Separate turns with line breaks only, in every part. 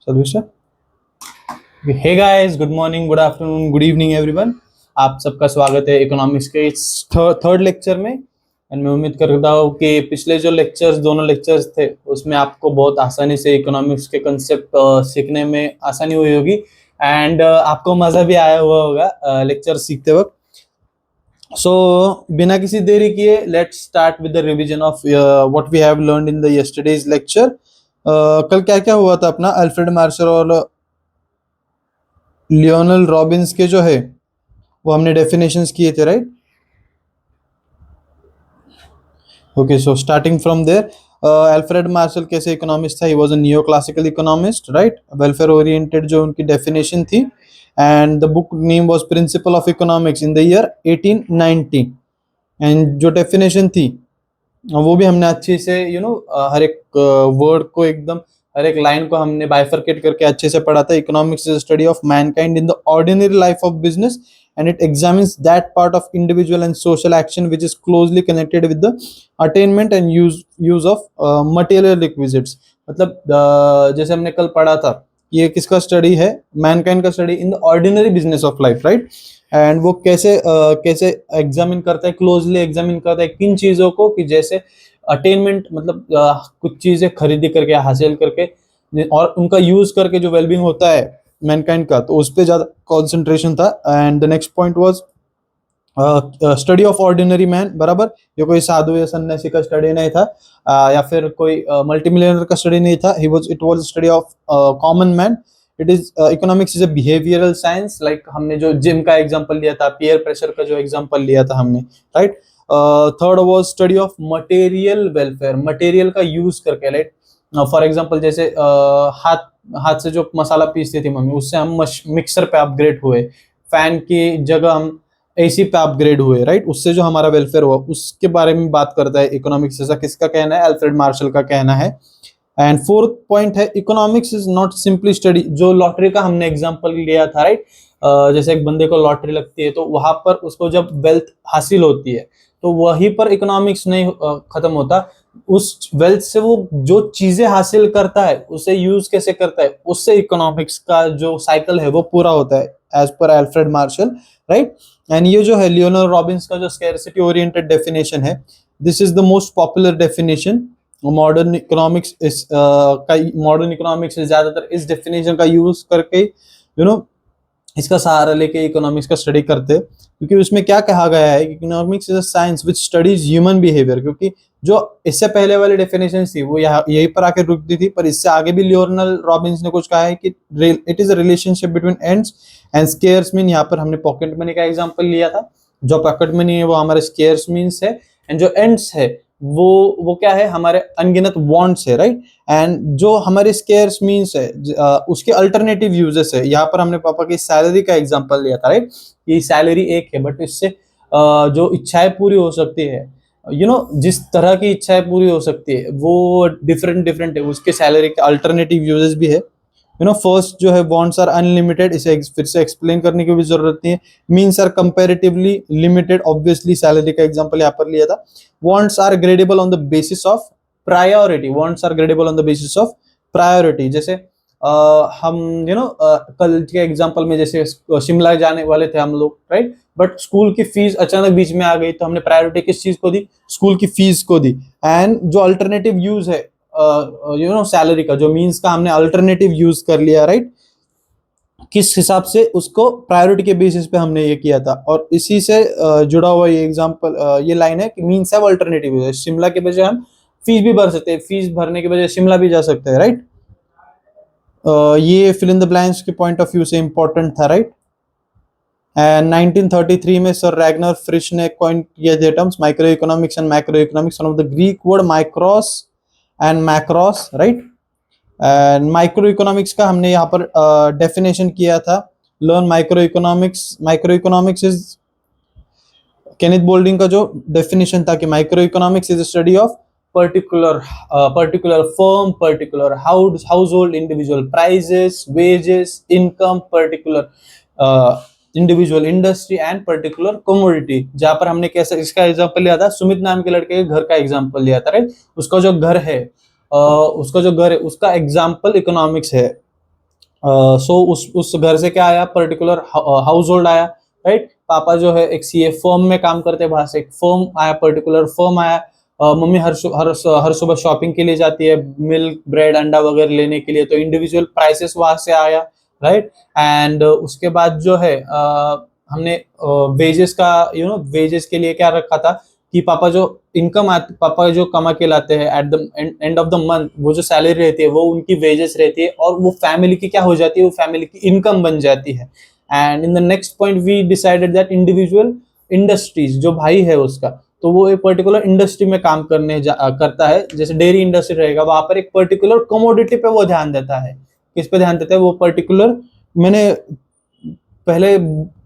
Solution. Hey guys, good morning, good afternoon, good evening everyone. आप सबका स्वागत है इकोनॉमिक्स के इस थर्ड लेक्चर में। एंड मैं उम्मीद करता हूँ कि पिछले जो लेक्चर्स, दोनों लेक्चर्स थे, उसमें आपको बहुत आसानी से इकोनॉमिक्स के कंसेप्ट सीखने में आसानी हुई होगी एंड आपको मजा भी आया हुआ होगा लेक्चर सीखते वक्त। सो बिना किसी देरी किए let's start with the revision of what we have learned in the yesterday's lecture. कल क्या क्या हुआ था अपना, अल्फ्रेड मार्शल और लियोनल रॉबिन्स के जो है वो हमने डेफिनेशंस किए थे, right? Okay, so starting from there, Alfred Marshall कैसे इकोनॉमिस्ट था? He was a neoclassical economist, right? Welfare oriented जो उनकी डेफिनेशन थी, and the book name was principle of economics in the year 1890। And जो definition थी वो भी हमने अच्छे से हर एक वर्ड को एकदम, हर एक लाइन को हमने बाइफरकेट करके अच्छे से पढ़ा था। Economics is study of Mankind in the ordinary life of business and it examines that part of individual and social action which is closely connected with the attainment and use of material requisites। मतलब जैसे हमने कल पढ़ा था, ये किसका study है? Mankind का study in the ordinary business of life, right? And वो कैसे एग्जामिन करता है, क्लोजली एग्जामिन करता है किन चीजों को, कि जैसे अटेनमेंट, मतलब कुछ चीजें खरीदी करके, हासिल करके, और उनका यूज करके जो वेलबींग होता है मैनकाइंड का, तो उस पर ज्यादा कंसंट्रेशन था। And the next point was study of ordinary man, बराबर? ये कोई साधु या सन्यासी का स्टडी नहीं था, या फिर कोई मल्टी मिलियनर का स्टडी नहीं था। It was study of common man. It is economics is a behavioural science, like हमने जो जिम का एग्जांपल लिया था, पीयर प्रेशर का जो एग्जांपल लिया था हमने, right? Third was study of material welfare, material का यूज करके, राइट? फॉर एग्जांपल जैसे हाथ से जो मसाला पीसती थी मम्मी, उससे हम मिक्सर पे अपग्रेड हुए, फैन की जगह हम एसी पे अपग्रेड हुए, राइट? उससे जो हमारा वेलफेयर हुआ, उसके बारे में बात करता है इकोनॉमिक्स। ऐसा किसका कहना है? अल्फ्रेड मार्शल का कहना है। एंड फोर्थ पॉइंट है, economics is not simply study, जो लॉटरी का हमने एग्जांपल लिया था, राइट? जैसे एक बंदे को लॉटरी लगती है, तो वहां पर उसको जब वेल्थ हासिल होती है, तो वहीं पर इकोनॉमिक्स नहीं खत्म होता। उस वेल्थ से वो जो चीजें हासिल करता है, उसे यूज कैसे करता है, उससे इकोनॉमिक्स का जो साइकिल है वो पूरा होता है, as per Alfred Marshall, right? And ये जो है लियोनल रॉबिन्स का जो स्कैरसिटी ओरिएंटेड डेफिनेशन है, this is the most popular definition. Modern economics ज्यादातर इस डेफिनेशन का यूज करके इसका सहारा लेके इकोनॉमिक्स का स्टडी करते हैं, क्योंकि उसमें क्या कहा गया है, economics is a science which studies human behaviour. क्योंकि जो इससे पहले वाली डेफिनेशन थी वो यहीं पर आके रुकती थी, पर इससे आगे भी लियोनल रॉबिन्स ने कुछ कहा है कि it is a relationship between ends and scarce means. यहाँ पर हमने पॉकेट मनी का एग्जांपल लिया था। जो पॉकेट मनी है वो हमारे स्केयर्स मीन्स है, एंड जो एंड्स है वो क्या है? हमारे अनगिनत वांट्स है, राइट? एंड जो हमारे स्केयर्स मीन्स है, उसके अल्टरनेटिव यूजेस है। यहाँ पर हमने पापा की सैलरी का एग्जांपल लिया था, राइट? ये सैलरी एक है, बट इससे जो इच्छाएं पूरी हो सकती है, जिस तरह की इच्छाएं पूरी हो सकती है वो डिफरेंट है। उसके सैलरी के अल्टरनेटिव यूजेस भी है। फर्स्ट जो है, वांट्स आर अनलिमिटेड, इसे फिर से एक्सप्लेन करने की भी जरूरत नहीं है। Means are comparatively limited, obviously salary का एग्जांपल यहाँ पर लिया था। Wants are gradable on the basis of priority, wants are gradable on the basis of priority. जैसे हम कल के एग्जांपल में, जैसे शिमला जाने वाले थे हम लोग, राइट? बट स्कूल की फीस अचानक बीच में आ गई, तो हमने प्रायोरिटी किस चीज को दी? स्कूल की फीस को दी। एंड जो अल्टरनेटिव यूज है सैलरी का, जो मीन्स का हमने अल्टरनेटिव यूज कर लिया, राइट? किस हिसाब से उसको प्रायोरिटी के बेसिस पे हमने ये किया था, और इसी से जुड़ा हुआ ये एग्जांपल, ये लाइन है कि मीन्स है अल्टरनेटिव यूज है। शिमला के बजाय हम फीस भी भर सकते हैं, फीस भरने के बजाय शिमला भी जा सकते हैं, राइट? ये फिल इन द ब्लैंक्स के पॉइंट ऑफ व्यू से इंपॉर्टेंट था, राइट? एंड 1933 में सर रैगनर फ्रिश ने कॉइन किया थे terms microeconomics and macroeconomics, one of the Greek word micros and macros, right? And microeconomics का हमने यहाँ पर डेफिनेशन किया था। Learn microeconomics. Microeconomics is Kenneth Boulding का जो डेफिनेशन था कि microeconomics is study of particular firm, particular household, individual prices, wages, income, particular individual industry and particular commodity. जहां पर हमने कैसे इसका एग्जांपल लिया था, सुमित नाम के लड़के के घर का एग्जांपल लिया था, राइट? उसका जो घर है उसका एग्जाम्पल इकोनॉमिक्स है। सो उस घर से क्या आया, पर्टिकुलर हाउस होल्ड आया, राइट। पापा जो है एक सीए फर्म में काम करते हैं, वहां से एक फर्म आया, पर्टिकुलर फर्म आया। मम्मी हर सुबह शॉपिंग के लिए जाती है, मिल्क ब्रेड अंडा वगैरह लेने के लिए, तो इंडिविजुअल प्राइसेस वहां से आया, राइट। एंड उसके बाद जो है हमने वेजेस का वेजेस के लिए क्या रखा था कि पापा जो कमा के लाते हैं at the end of the month, वो जो सैलरी रहती है वो उनकी वेजेस रहती है, और वो फैमिली की क्या हो जाती है, वो फैमिली की इनकम बन जाती है। And in the next point we decided that individual industries, जो भाई है उसका, तो वो एक पर्टिकुलर इंडस्ट्री में काम करता है, जैसे डेयरी इंडस्ट्री रहेगा, वहां पर एक पर्टिकुलर कमोडिटी पे वो ध्यान देता है। किस पे ध्यान देता है वो पर्टिकुलर, मैंने पहले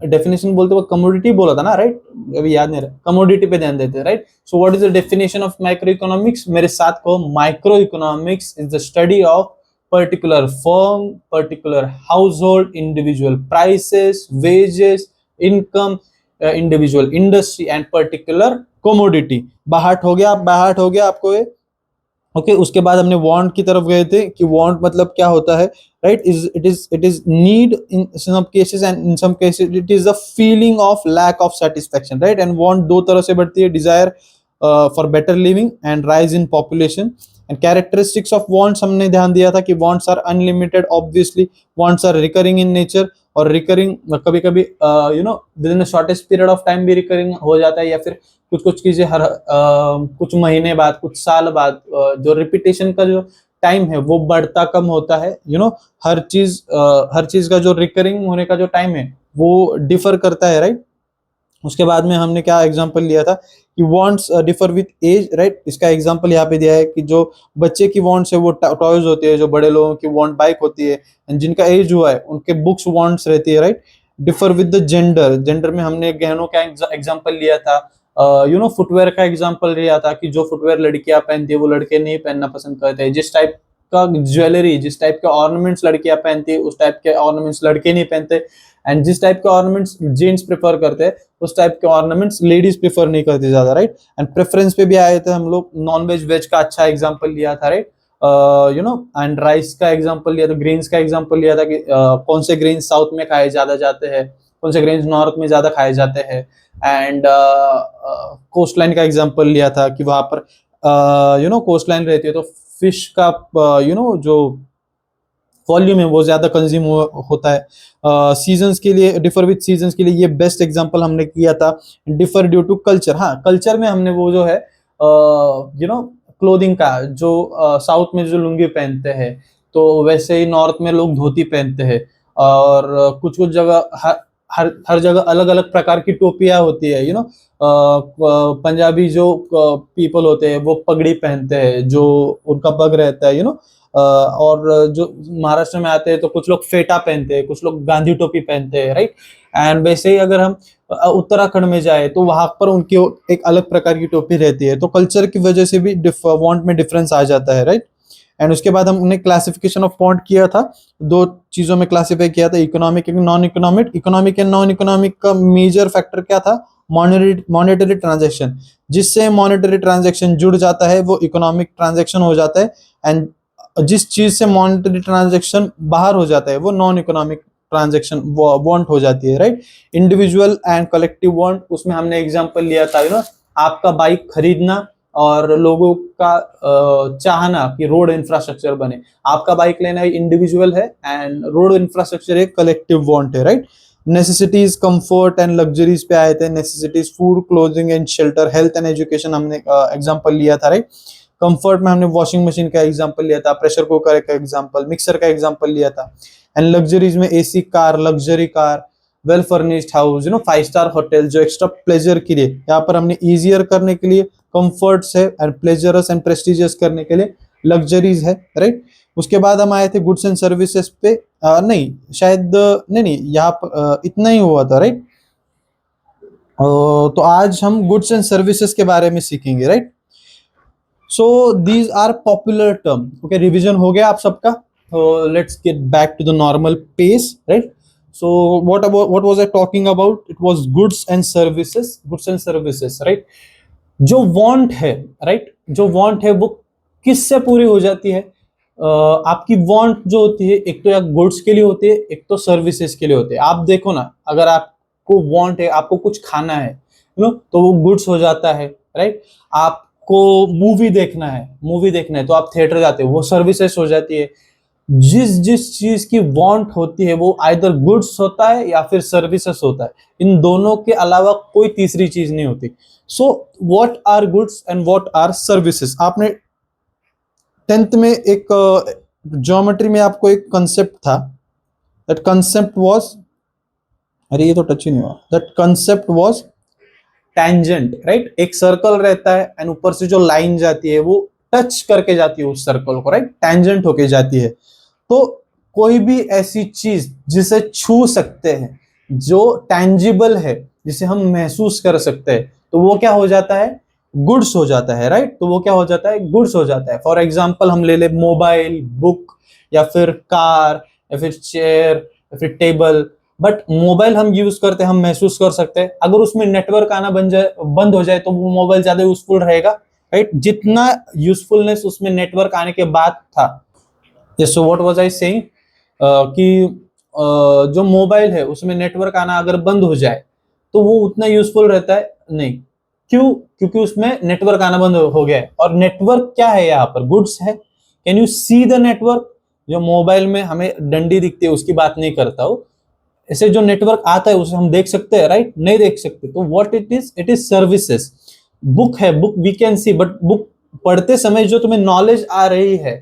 डेफिनेशन बोलते वक्त कमोडिटी बोला था ना, राइट, अभी याद नहीं रहा, कमोडिटी पे ध्यान देते हैं, right. So what is the definition of microeconomics, मेरे साथ को, microeconomics is the study of particular firm, particular household, individual prices, wages, income, individual industry and particular commodity. बाहट हो गया आपको ये। ओके, उसके बाद हमने वांट की तरफ गए थे कि वांट मतलब क्या होता है, right. It is need in some cases, and in some cases it is the feeling of lack of satisfaction, right. And want दो तरह से बढ़ती है, desire for better living and rise in population. And characteristics of wants हमने ध्यान दिया था कि wants are unlimited, obviously wants are recurring in nature, और रिकरिंग कभी कभी within shortest period of time भी रिकरिंग हो जाता है, या फिर कुछ कुछ चीजें कुछ महीने बाद, कुछ साल बाद, जो रिपीटेशन का जो टाइम है वो बढ़ता कम होता है, हर चीज का जो रिकरिंग होने का जो टाइम है वो डिफर करता है, राइट। उसके बाद में हमने क्या एग्जांपल लिया था कि wants differ with age, right. इसका एग्जांपल यहाँ पे दिया है कि जो बच्चे की वांट्स है वो टॉयज होती है, जो बड़े लोगों की वांट बाइक होती है, and जिनका एज हुआ है उनके बुक्स वांट्स रहती है, right. Differ with the gender में हमने गहनों का एग्जांपल लिया था, फुटवेयर का एग्जांपल लिया था कि जो फुटवेयर लड़कियां पहनती है वो लड़के नहीं पहनना पसंद करते हैं, जिस टाइप का ज्वेलरी, जिस टाइप के ऑर्नामेंट्स लड़कियां पहनती है उस टाइप के ऑर्नामेंट्स लड़के नहीं पहनते, एंड जिस टाइप के ऑर्नामेंट्स जेंट्स प्रेफर करते हैं उस टाइप के ऑर्नामेंट्स लेडीज प्रेफर नहीं करती ज्यादा, राइट। एंड प्रेफरेंस पे भी आए थे हम लोग, नॉन वेज वेज का अच्छा एग्जांपल लिया था, राइट। एंड राइस का एग्जांपल लिया था, ग्रेन्स का एग्जांपल लिया था कि कौन से ग्रेन्स साउथ में खाए ज्यादा जाते हैं, कौन से ग्रेन्स नॉर्थ में ज्यादा खाए जाते हैं। एंड कोस्ट लाइन का एग्जांपल लिया था कि वहां पर कोस्ट लाइन रहती है तो फिश का जो वॉल्यूम है वो ज्यादा कंज्यूम होता है। सीजन्स के लिए, डिफर विथ सीजन्स के लिए ये बेस्ट एग्जांपल हमने किया था। डिफर ड्यू टू कल्चर, हाँ कल्चर में हमने वो जो है क्लोथिंग का, जो साउथ में जो लुंगी पहनते हैं तो वैसे ही नॉर्थ में लोग धोती पहनते हैं, और कुछ कुछ जगह हर जगह अलग अलग प्रकार की टोपियां होती है, पंजाबी जो पीपल होते हैं वो पगड़ी पहनते हैं, जो उनका पग रहता है, और जो महाराष्ट्र में आते हैं तो कुछ लोग फेटा पहनते हैं, कुछ लोग गांधी टोपी पहनते हैं, राइट। एंड वैसे ही अगर हम उत्तराखंड में जाए तो वहां पर उनकी एक अलग प्रकार की टोपी रहती है, तो कल्चर की वजह से भी वांट में डिफरेंस आ जाता है, राइट। एंड उसके बाद हमने क्लासिफिकेशन ऑफ वांट किया था, दो चीजों में क्लासिफाई किया था, economic and non economic. Economic and non economic का मेजर फैक्टर क्या था, मॉनेटरी ट्रांजैक्शन, जिससे मॉनेटरी ट्रांजैक्शन जुड़ जाता है वो इकोनॉमिक ट्रांजैक्शन हो जाता है, एंड जिस चीज से मॉनेटरी ट्रांजैक्शन बाहर हो जाता है वो नॉन इकोनॉमिक ट्रांजैक्शन वांट हो जाती है, right. Individual and collective want, उसमें हमने एग्जांपल लिया था आपका बाइक खरीदना और लोगों का चाहना कि रोड इंफ्रास्ट्रक्चर बने। आपका बाइक लेना इंडिविजुअल है एंड रोड इंफ्रास्ट्रक्चर एक कलेक्टिव वांट है, right. Necessities, comfort and luxuries पे आए थे, necessities food, clothing and shelter, health and education हमने एग्जांपल लिया था, राइट। कंफर्ट में हमने वॉशिंग मशीन का एग्जांपल लिया था, प्रेशर कुकर का एग्जांपल, मिक्सर का एग्जांपल लिया था। एंड लग्जरीज में AC car, luxury car, well furnished house, 5 star hotel, जो एक्स्ट्रा प्लेजर के लिए, यहाँ पर हमने इजियर करने के लिए कंफर्ट्स है, एंड प्लेजरस एंड प्रेस्टिजियस करने के लिए लग्जरीज है, राइट। उसके बाद हम आए थे गुड्स एंड सर्विसेज पे, नहीं शायद नहीं यहाँ पर इतना ही हुआ था, राइट। तो आज हम गुड्स एंड सर्विसेज के बारे में सीखेंगे, right. So these are popular term, okay, revision हो गया आप सबका, तो let's get back to the normal pace, right. So what was I talking about, it was goods and services, right. जो वांट है, राइट, जो वांट है वो किससे पूरी हो जाती है, आपकी वांट जो होती है एक तो या गुड्स के लिए होती है, एक तो सर्विसेज के लिए होती है। आप देखो ना, अगर आपको वांट है, आपको कुछ खाना है, तो वो गुड्स हो जाता है, राइट। आपको मूवी देखना है तो आप थिएटर जाते हो, वो सर्विसेज हो जाती है। जिस जिस चीज की वांट होती है वो आइदर गुड्स होता है या फिर सर्विसेज होता है। इन दोनों के अलावा कोई तीसरी चीज नहीं होती। So what are goods and what are services? आपने 10th में एक ज्योमेट्री में आपको एक कंसेप्ट था, दैट कंसेप्ट वाज, अरे ये तो टच ही नहीं हुआ, that concept was tangent, right. एक सर्कल रहता है एंड ऊपर से जो लाइन जाती है वो टच करके जाती है उस सर्कल को, राइट, टेंजेंट होके जाती है। तो कोई भी ऐसी चीज जिसे छू सकते हैं, जो टेंजिबल है, जिसे हम महसूस कर सकते हैं, तो वो क्या हो जाता है? गुड्स हो जाता है, राइट। तो वो क्या हो जाता है? गुड्स हो जाता है। फॉर एग्जाम्पल हम ले ले मोबाइल, बुक, या फिर कार, या फिर चेयर, या फिर टेबल। बट मोबाइल हम यूज करते हैं, हम महसूस कर सकते हैं। अगर उसमें नेटवर्क आना बंद हो जाए तो वो मोबाइल ज्यादा यूजफुल रहेगा, राइट। जितना यूजफुलनेस उसमें नेटवर्क आने के बाद था। सो व्हाट वाज आई सेइंग, कि जो मोबाइल है उसमें नेटवर्क आना अगर बंद हो जाए तो वो उतना यूजफुल रहता है नहीं। क्यों? क्योंकि उसमें नेटवर्क आना बंद हो गया है। और नेटवर्क क्या है? यहाँ पर गुड्स है। Can you see the network? जो मोबाइल में हमें डंडी दिखती है उसकी बात नहीं करता हूँ। ऐसे जो नेटवर्क आता है उसे हम देख सकते हैं, राइट? नहीं देख सकते। तो what it is? It is services. Book है, book we can see, but book पढ़ते समय जो तुम्हें नॉलेज आ रही है,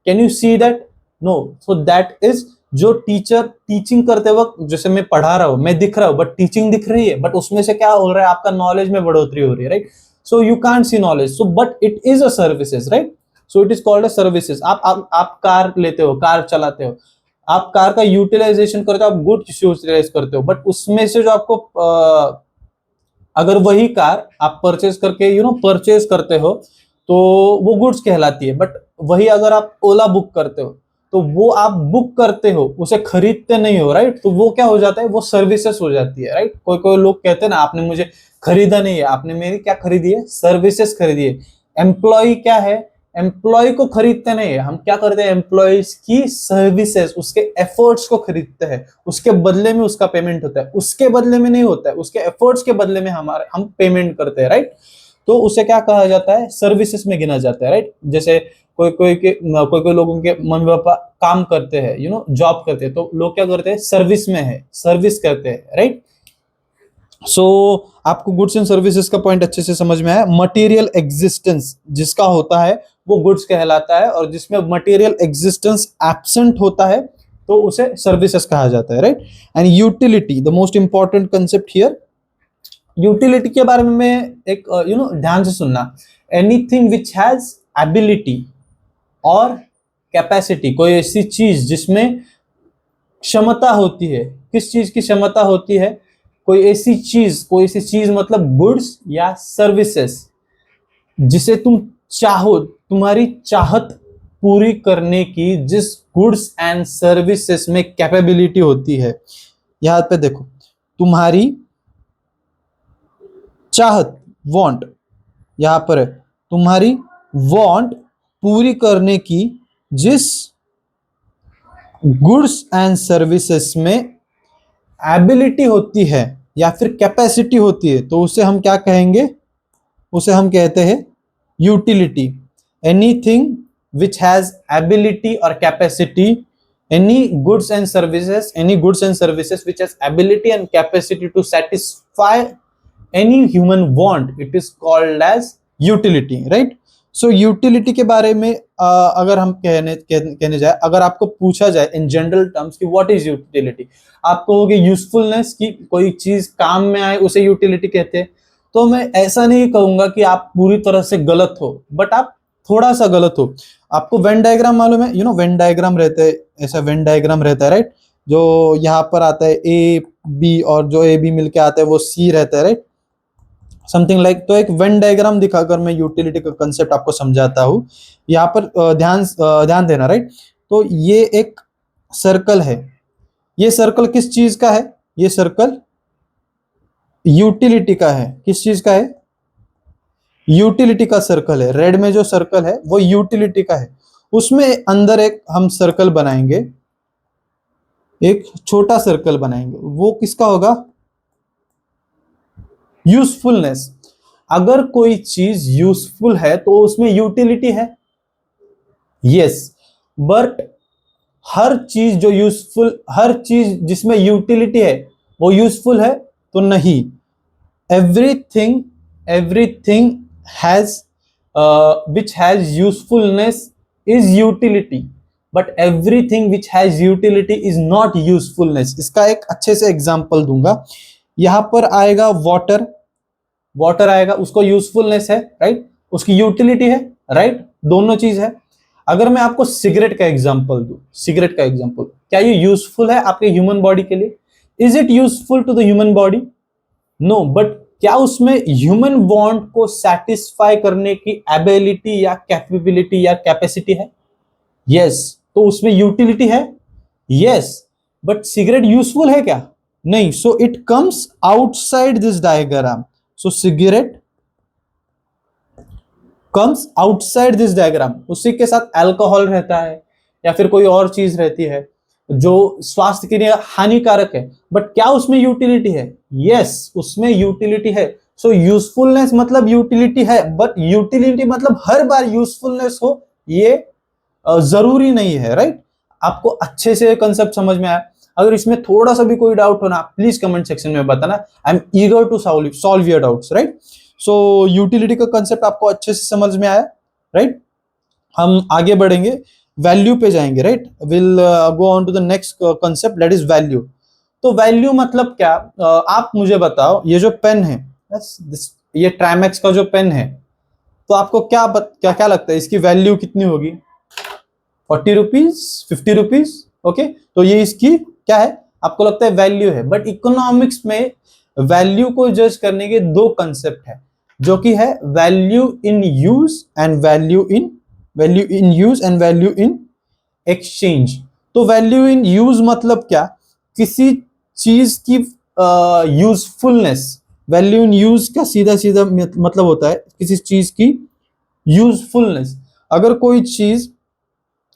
can you see that? No. So that is जो टीचर टीचिंग करते वक्त, जैसे मैं पढ़ा रहा हूं, मैं दिख रहा हूं, बट टीचिंग दिख रही है, बट उसमें से क्या हो रहा है? आपका नॉलेज में बढ़ोतरी हो रही है, right. So you can't see knowledge, so but it is a services, right. So it is called a services. आप कार लेते हो, कार चलाते हो, आप कार का यूटिलाइजेशन करते हो, आप गुड यूटिलाइज करते हो, बट उसमें से जो आपको अगर वही कार आप परचेज करके परचेज करते हो तो वो गुड्स कहलाती है। बट वही अगर आप ओला बुक करते हो तो वो आप बुक करते हो, उसे खरीदते नहीं हो, राइट। तो वो क्या हो जाता है? वो सर्विसेज हो जाती है, राइट। कोई कोई लोग कहते हैं ना, आपने मुझे खरीदा नहीं है, आपने मेरी क्या खरीदी है? सर्विसेज खरीदी है। एम्प्लॉय क्या है? एम्प्लॉय को खरीदते नहीं है, हम क्या करते हैं? एम्प्लॉयज की सर्विसेज, उसके एफर्ट्स को खरीदते हैं। उसके बदले में उसका पेमेंट होता है, उसके बदले में नहीं होता है, उसके एफर्ट्स के बदले में हम पेमेंट करते हैं, राइट। तो उसे क्या कहा जाता है? सर्विसेज में गिना जाता है, राइट। जैसे कोई लोगों के मम्मी पापा काम करते हैं, जॉब करते हैं, तो लोग क्या करते हैं? सर्विस में है, सर्विस करते हैं, राइट। सो आपको गुड्स एंड सर्विसेज का पॉइंट अच्छे से समझ में आया। मटेरियल एग्जिस्टेंस जिसका होता है वो गुड्स कहलाता है, और जिसमें मटेरियल एग्जिस्टेंस एब्सेंट होता है तो उसे सर्विसेज कहा जाता है, right. And utility, the most important concept here. Utility के बारे में एक ध्यान से सुनना। एनीथिंग विच हैज एबिलिटी और कैपेसिटी, कोई ऐसी चीज जिसमें क्षमता होती है। किस चीज की क्षमता होती है? कोई ऐसी चीज मतलब गुड्स या सर्विसेज जिसे तुम चाहो, तुम्हारी चाहत पूरी करने की, जिस गुड्स एंड सर्विसेज में कैपेबिलिटी होती है। यहां पे देखो, तुम्हारी चाहत, वांट, यहां पर है तुम्हारी वांट पूरी करने की, जिस गुड्स एंड सर्विसेज में एबिलिटी होती है या फिर कैपेसिटी होती है, तो उसे हम क्या कहेंगे? उसे हम कहते हैं utility. Anything which has ability और capacity, any goods and services which has ability and capacity to satisfy any human want, it is called as utility, right? So utility के बारे में अगर हम कहने जाए, अगर आपको पूछा जाए इन जनरल टर्म्स कि व्हाट इज यूटिलिटी, आप कहोगे यूजफुलनेस, की कोई चीज काम में आए उसे यूटिलिटी कहते हैं। तो मैं ऐसा नहीं कहूंगा कि आप पूरी तरह से गलत हो, बट आप थोड़ा सा गलत हो। आपको वेन डायग्राम मालूम है? वेन डायग्राम रहता है, ऐसा वेन डायग्राम रहता है, राइट। जो यहाँ पर आता है ए बी, और जो ए बी मिलके आता है वो सी रहता है, राइट, समथिंग लाइक। तो एक वेन डायग्राम दिखाकर मैं यूटिलिटी का कंसेप्ट आपको समझाता हूँ। यहाँ पर ध्यान देना, राइट। तो ये एक सर्कल है, ये सर्कल किस चीज का है? ये सर्कल यूटिलिटी का है। किस चीज का है? यूटिलिटी का सर्कल है। रेड में जो सर्कल है वो यूटिलिटी का है। उसमें अंदर एक हम सर्कल बनाएंगे, एक छोटा सर्कल बनाएंगे, वो किसका होगा? यूजफुलनेस। अगर कोई चीज यूजफुल है तो उसमें यूटिलिटी है, यस। बट हर चीज जो यूजफुल, हर चीज जिसमें यूटिलिटी है वो यूजफुल है तो नहीं। Everything, everything has which has usefulness is utility, but everything which has utility is not usefulness। इसका एक अच्छे से एग्जांपल दूंगा। यहां पर आएगा वाटर, वाटर आएगा, उसको यूजफुलनेस है, राइट, उसकी यूटिलिटी है, राइट, दोनों चीज है। अगर मैं आपको सिगरेट का एग्जांपल दूं, सिगरेट का एग्जांपल, क्या ये यूजफुल है आपके ह्यूमन बॉडी के लिए? Is it useful to the human body? No. But क्या उसमें ह्यूमन वांट को सेटिस्फाई करने की एबिलिटी या कैपेबिलिटी या कैपेसिटी है? यस। तो उसमें यूटिलिटी है, यस। बट सिगरेट यूजफुल है क्या? नहीं। So it comes outside this diagram. So cigarette comes outside this diagram. उसी के साथ अल्कोहल रहता है या फिर कोई और चीज रहती है जो स्वास्थ्य के लिए हानिकारक है, बट क्या उसमें यूटिलिटी है? यस, उसमें यूटिलिटी है। सो यूजफुलनेस मतलब यूटिलिटी है, बट यूटिलिटी मतलब हर बार यूजफुलनेस हो ये जरूरी नहीं है, राइट। आपको अच्छे से कंसेप्ट समझ में आया? अगर इसमें थोड़ा सा भी कोई डाउट हो ना, प्लीज कमेंट सेक्शन में बताना। I am eager to solve your doubts, right. So utility का कंसेप्ट आपको अच्छे से समझ में आया, राइट। हम आगे बढ़ेंगे, वैल्यू पे जाएंगे, right. Will go on to the next concept, that is value. तो वैल्यू मतलब क्या? आप मुझे बताओ, ये जो पेन है, ये ट्राइमेक्स का जो पेन है, तो आपको क्या क्या क्या लगता है इसकी वैल्यू कितनी होगी? 40 रुपीज, 50 रुपीज, ओके। तो ये इसकी क्या है, आपको लगता है वैल्यू है। बट इकोनॉमिक्स में वैल्यू को जज करने के दो कंसेप्ट है, जो कि है value in use and value in use and value in exchange. तो वैल्यू इन यूज मतलब क्या? किसी चीज की यूजफुलनेस। वैल्यू इन यूज का सीधा सीधा मतलब होता है किसी चीज की यूजफुलनेस। अगर कोई चीज,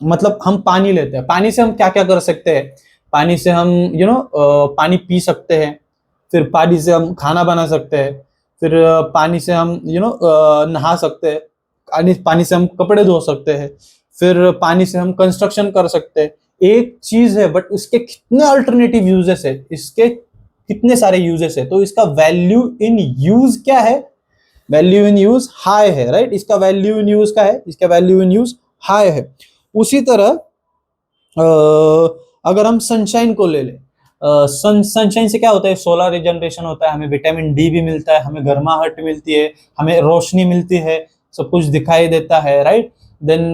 मतलब हम पानी लेते हैं, पानी से हम क्या क्या कर सकते हैं? पानी से हम पानी पी सकते हैं, फिर पानी से हम खाना बना सकते हैं, फिर पानी से हम नहा सकते हैं, पानी से हम कपड़े धो सकते हैं, फिर पानी से हम कंस्ट्रक्शन कर सकते हैं। एक चीज है बट उसके कितने अल्टरनेटिव यूजेस है, इसके कितने सारे यूजेस है। तो इसका वैल्यू इन यूज क्या है? वैल्यू इन यूज हाई है, राइट। इसका वैल्यू इन यूज का है, इसका वैल्यू इन यूज हाई है। उसी तरह अगर हम सनशाइन को ले लें, सनशाइन से क्या होता है? सोलर रिजनरेशन होता है, हमें विटामिन डी भी मिलता है, हमें गर्माहट मिलती है, हमें रोशनी मिलती है, सब कुछ दिखाई देता है, राइट। देन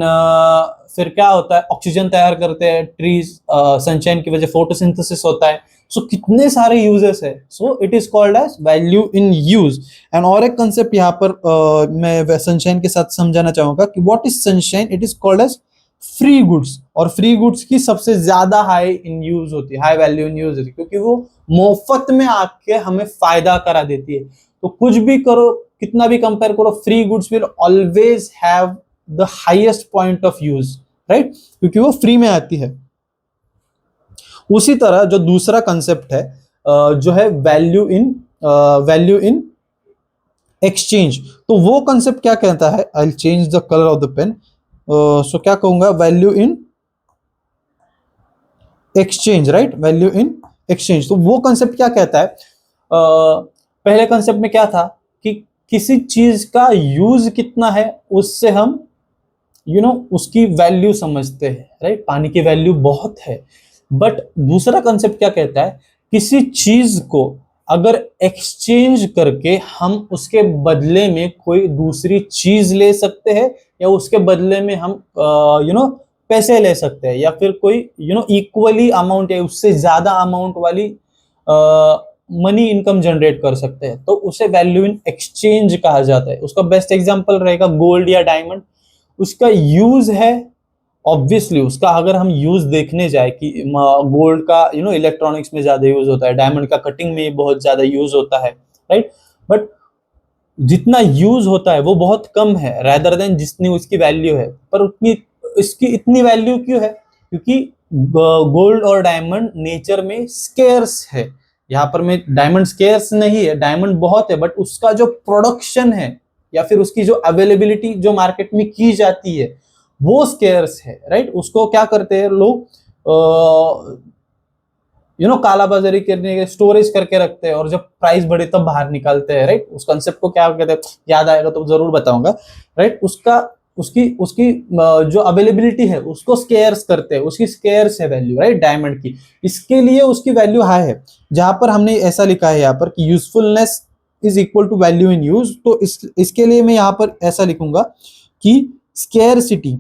फिर क्या होता है? ऑक्सीजन तैयार करते हैं ट्रीज, सनशाइन की वजह फोटोसिंथेसिस होता है। सो कितने सारे यूजेस है। So it is called as value in use. And और एक कंसेप्ट यहाँ पर मैं सनशाइन के साथ समझाना चाहूंगा कि what is sunshine. It is called as free goods. और फ्री गुड्स की सबसे ज्यादा हाई इन यूज होती है, हाई वैल्यू इन यूज होती है, क्योंकि वो मुफ्त में आके हमें फायदा करा देती है। तो कुछ भी करो, कितना भी कंपेयर करो, free goods will always have the highest point of use, right, क्योंकि वो फ्री में आती है। उसी तरह जो दूसरा कंसेप्ट है जो है वैल्यू इन एक्सचेंज। तो वो कंसेप्ट क्या कहता है? I will change the colour of the pen. So क्या कहूंगा? Value in exchange, right, value in exchange. तो वो कंसेप्ट क्या कहता है? पहले कंसेप्ट में क्या था कि किसी चीज का यूज कितना है उससे हम उसकी वैल्यू समझते हैं, राइट। पानी की वैल्यू बहुत है। बट दूसरा कंसेप्ट क्या कहता है? किसी चीज को अगर एक्सचेंज करके हम उसके बदले में कोई दूसरी चीज ले सकते हैं, या उसके बदले में हम पैसे ले सकते हैं, या फिर कोई इक्वली अमाउंट या उससे ज्यादा अमाउंट वाली मनी इनकम जनरेट कर सकते हैं, तो उसे वैल्यू इन एक्सचेंज कहा जाता है। उसका बेस्ट एग्जांपल रहेगा गोल्ड या डायमंड। उसका यूज है, ऑब्वियसली उसका अगर हम यूज देखने जाए कि गोल्ड का इलेक्ट्रॉनिक्स में ज्यादा यूज होता है, डायमंड का कटिंग में बहुत ज्यादा यूज होता है, राइट। बट जितना यूज होता है वो बहुत कम है, रैदर देन जितनी उसकी वैल्यू है। पर उतनी इसकी इतनी वैल्यू क्यों है? क्योंकि गोल्ड और डायमंड नेचर में स्केर्स है। यहाँ पर में डायमंड स्केर्स नहीं है, डायमंड बहुत है, बट उसका जो प्रोडक्शन है या फिर उसकी जो अवेलेबिलिटी जो मार्केट में की जाती है वो स्केर्स है, राइट। उसको क्या करते हैं लोग, काला बाजारी करने के स्टोरेज करके रखते हैं और जब प्राइस बढ़े तब बाहर निकालते हैं, राइट। उस कंसेप्ट को क्या कहते हैं, याद आएगा तो जरूर बताऊंगा, राइट। उसका उसकी उसकी जो अवेलेबिलिटी है उसको स्केर्स करते हैं, उसकी स्केर्स है वैल्यू, राइट, डायमंड की। इसके लिए उसकी वैल्यू हाई है। जहां पर हमने ऐसा लिखा है यहाँ पर कि usefulness is equal to value in use, तो इसके लिए मैं यहाँ पर ऐसा लिखूंगा कि स्केर्सिटी,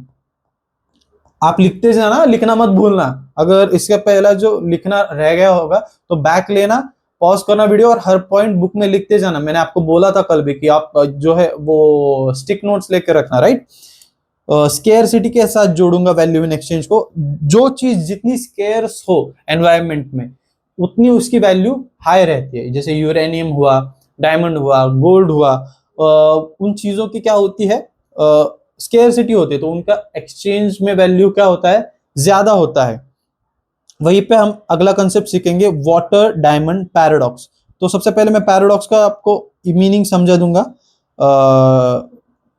आप लिखते जाना, लिखना मत भूलना। अगर इसका पहला जो लिखना रह गया होगा तो बैक लेना, पॉज करना वीडियो और हर पॉइंट बुक में लिखते जाना। मैंने आपको बोला था कल भी कि आप जो है वो स्टिक नोट्स लेकर रखना, राइट। स्केयरसिटी के साथ जोड़ूंगा वैल्यू इन एक्सचेंज को। जो चीज जितनी स्केयर्स हो एनवायरमेंट में उतनी उसकी वैल्यू हाई रहती है। जैसे यूरेनियम हुआ, डायमंड हुआ, गोल्ड हुआ, उन चीजों की क्या होती है, स्केयरसिटी होती है, तो उनका एक्सचेंज में वैल्यू क्या होता है, ज्यादा होता है। वहीं पे हम अगला कंसेप्ट सीखेंगे, वाटर डायमंड पैराडॉक्स। तो सबसे पहले मैं पैराडॉक्स का आपको मीनिंग समझा दूंगा,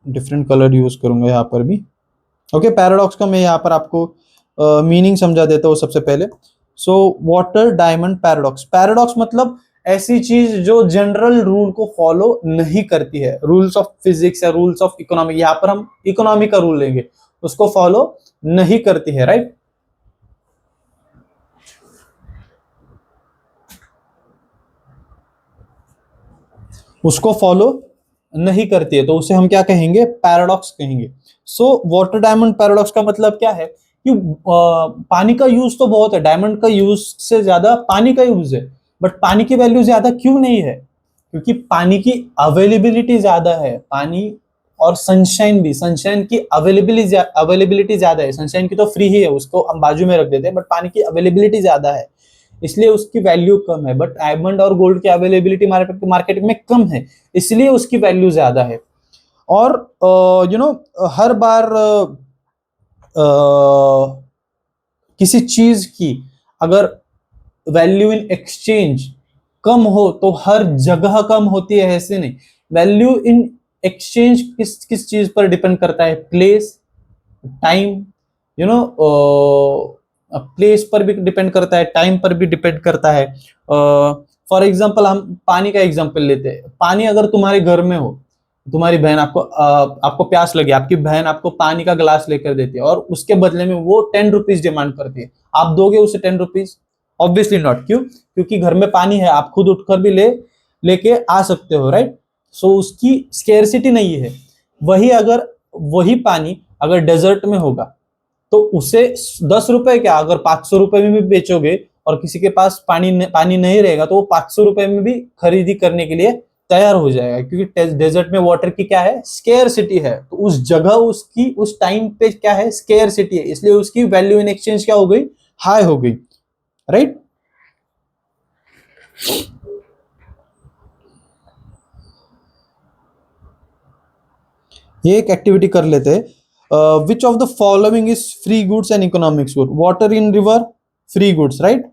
डिफरेंट कलर यूज करूंगा यहाँ पर भी। ओके, पैराडॉक्स का मैं यहाँ पर आपको मीनिंग समझा देता हूँ सबसे पहले। So water diamond paradox, paradox मतलब ऐसी चीज जो जनरल रूल को फॉलो नहीं करती है, रूल्स ऑफ फिजिक्स या रूल्स ऑफ इकोनॉमी, यहाँ पर हम इकोनॉमी का रूल लेंगे, उसको फॉलो नहीं करती है, राइट। उसको फॉलो नहीं करती है तो उसे हम क्या कहेंगे, पैराडॉक्स कहेंगे। सो वाटर डायमंड पैराडॉक्स का मतलब क्या है कि पानी का यूज तो बहुत है, डायमंड का यूज से ज्यादा पानी का यूज है, बट पानी की वैल्यू ज्यादा क्यों नहीं है? क्योंकि पानी की अवेलेबिलिटी ज्यादा है। पानी और सनशाइन भी, सनशाइन की अवेलेबिलिटी ज्यादा है। सनशाइन की तो फ्री ही है, उसको हम बाजू में रख देते हैं, बट पानी की अवेलेबिलिटी ज्यादा है इसलिए उसकी वैल्यू कम है। बट डायमंड और गोल्ड की अवेलेबिलिटी मार्केट में कम है इसलिए उसकी वैल्यू ज्यादा है। और हर बार किसी चीज की अगर वैल्यू इन एक्सचेंज कम हो तो हर जगह कम होती है, ऐसे नहीं। वैल्यू इन एक्सचेंज किस किस चीज पर डिपेंड करता है, प्लेस, टाइम, प्लेस पर भी डिपेंड करता है, टाइम पर भी डिपेंड करता है। फॉर एग्जाम्पल हम पानी का एग्जाम्पल लेते हैं। पानी अगर तुम्हारे घर में हो, तुम्हारी बहन आपको प्यास लगी, आपकी बहन आपको पानी का गिलास लेकर देती है और उसके बदले में वो 10 रुपीज डिमांड करती है, आप दोगे उसे 10 रुपीज? Obviously not. क्यों? क्योंकि घर में पानी है, आप खुद उठकर भी लेके आ सकते हो, राइट। सो उसकी स्केर्सिटी नहीं है। वही पानी अगर डेजर्ट में होगा तो उसे 10 रुपए क्या, अगर 500 रुपए में भी बेचोगे और किसी के पास पानी नहीं रहेगा तो वो 500 रुपए में भी खरीदी करने के लिए तैयार हो जाएगा। क्योंकि डेजर्ट में वाटर की क्या है, स्केर्सिटी है। तो उस जगह उसकी उस टाइम पे क्या है, स्केर्सिटी है, इसलिए उसकी वैल्यू इन एक्सचेंज क्या हो गई, हाई हो गई, राइट। ये एक एक्टिविटी कर लेते हैं। Which of the following is free goods and economics good? Water in river free goods, right.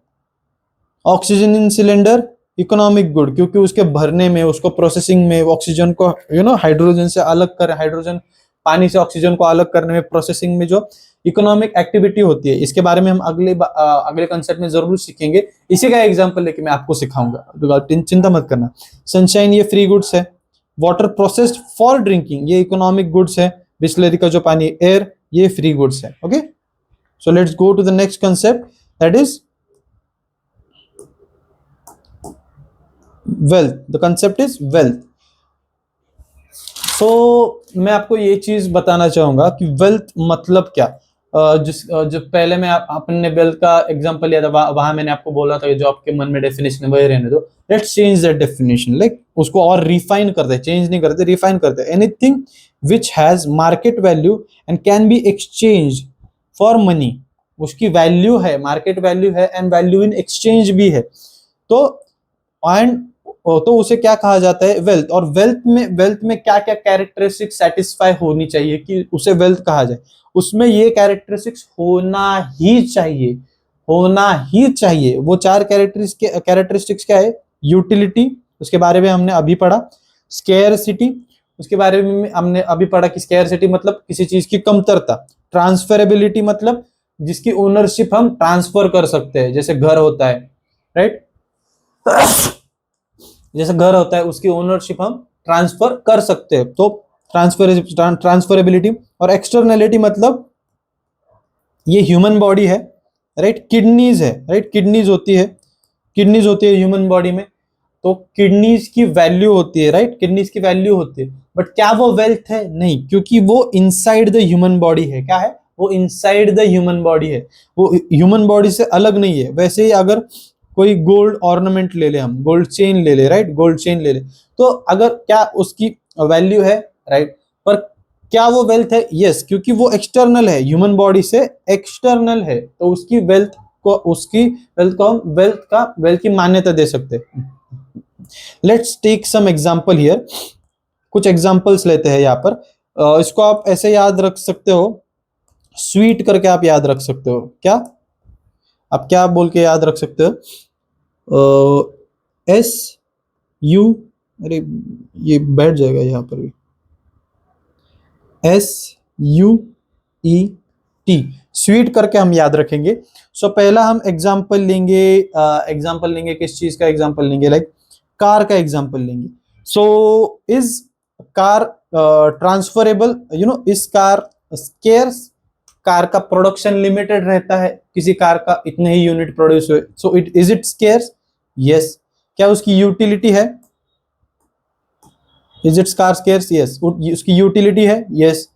Oxygen in cylinder economic good, क्योंकि उसके भरने में, उसको प्रोसेसिंग में, ऑक्सीजन को हाइड्रोजन से अलग कर, हाइड्रोजन पानी से ऑक्सीजन को अलग करने में, प्रोसेसिंग में जो इकोनॉमिक एक्टिविटी होती है, इसके बारे में हम अगले कंसेप्ट में जरूर सीखेंगे। इसी का एग्जांपल लेके मैं आपको सिखाऊंगा, चिंता मत करना। सनशाइन ये फ्री गुड्स है। वाटर प्रोसेस्ड फॉर ड्रिंकिंग ये इकोनॉमिक गुड्स है। बिस्लरी का जो पानी, एयर, ये फ्री गुड्स है। Okay, so let's go to the next concept, that is wealth. The concept is wealth. So मैं आपको ये चीज बताना चाहूंगा कि वेल्थ मतलब क्या। जो पहले मैं आपने वेल्थ का एग्जांपल लिया था, वहां मैंने आपको बोला था कि जो आपके मन में डेफिनेशन है वही रहने दो। Let's change that definition, like उसको और रिफाइन करते, चेंज नहीं करते, रिफाइन करते। Anything which has market value and can be exchange for money. उसकी वैल्यू है, मार्केट वैल्यू है एंड वैल्यू इन एक्सचेंज भी है, तो उसे क्या कहा जाता है, वेल्थ। और वेल्थ में क्या क्या कैरेक्टरिस्टिक सेटिस्फाई होनी चाहिए कि उसे वेल्थ कहा जाए। उसमें ये कैरेक्टरिस्टिक्स होना ही चाहिए, होना ही चाहिए। वो चार कैरेक्टरिस्टिक्स क्या है? यूटिलिटी, उसके बारे में हमने अभी पढ़ा। स्केयरसिटी, उसके बारे में हमने अभी पढ़ा कि स्केयरसिटी मतलब किसी चीज की कमतरता। ट्रांसफरेबिलिटी मतलब जिसकी ओनरशिप हम ट्रांसफर कर सकते हैं, जैसे घर होता है, राइट, जैसे घर होता है उसकी ओनरशिप हम ट्रांसफर कर सकते हैं, तो ट्रांसफरेबिलिटी। और एक्सटर्नलिटी मतलब ये ह्यूमन बॉडी है, राइट, किडनीज है, राइट, किडनीज होती है, किडनीज होती है ह्यूमन बॉडी में, तो किडनीज की वैल्यू होती है, राइट, किडनीज की वैल्यू होती है। बट क्या वो वेल्थ है? नहीं, क्योंकि वो इनसाइड द ह्यूमन बॉडी है। क्या है वो? इनसाइड द ह्यूमन बॉडी है, वो ह्यूमन बॉडी से अलग नहीं है। वैसे ही अगर कोई गोल्ड ऑर्नामेंट ले ले, हम गोल्ड चेन ले ले, राइट, गोल्ड चेन ले ले, तो अगर क्या उसकी वैल्यू है, राइट, पर क्या वो वेल्थ है? यस, क्योंकि वो एक्सटर्नल है, ह्यूमन बॉडी से एक्सटर्नल है, तो उसकी वेल्थ को हम वेल्थ की मान्यता दे सकते हैं। Let's take some example here, कुछ एग्जांपल्स लेते हैं यहाँ पर। इसको आप ऐसे याद रख सकते हो, स्वीट करके आप याद रख सकते हो। क्या आप क्या बोल के याद रख सकते हो? एस यू, अरे ये बैठ जाएगा यहाँ पर भी, SUET, स्वीट करके हम याद रखेंगे। सो पहला हम एग्जांपल लेंगे, किस चीज का एग्जांपल लेंगे? लाइक कार का एग्जांपल लेंगे। So is car transferable? इस कार स्केर्स? कार का प्रोडक्शन लिमिटेड रहता है, किसी कार का इतने ही यूनिट प्रोड्यूस हुए, सो इट स्केर्स? यस। क्या उसकी यूटिलिटी है? Is it car scarce? Yes. उसकी यूटिलिटी है? यस,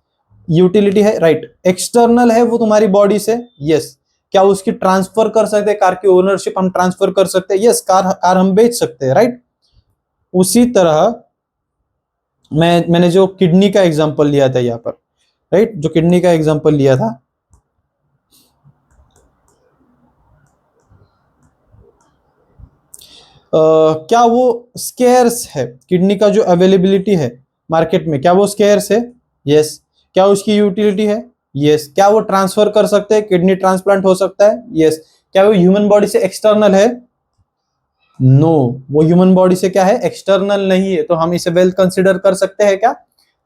यूटिलिटी है, राइट। एक्सटर्नल है वो तुम्हारी बॉडी से? यस। क्या उसकी ट्रांसफर कर सकते हैं? कार की ओनरशिप हम ट्रांसफर कर सकते हैं? यस, कार हम बेच सकते हैं, राइट। उसी तरह मैंने जो किडनी का एग्जांपल लिया था यहाँ पर, राइट, जो किडनी का एग्जांपल लिया था, क्या वो स्केर्स है? किडनी का जो अवेलेबिलिटी है मार्केट में, क्या वो स्केर्स है? यस। क्या उसकी यूटिलिटी है? यस। क्या वो ट्रांसफर कर सकते हैं? किडनी ट्रांसप्लांट हो सकता है? यस। क्या वो ह्यूमन बॉडी से एक्सटर्नल है? नो, वो ह्यूमन बॉडी से क्या है? एक्सटर्नल नहीं है, तो हम इसे वेल्थ कंसिडर कर सकते हैं क्या?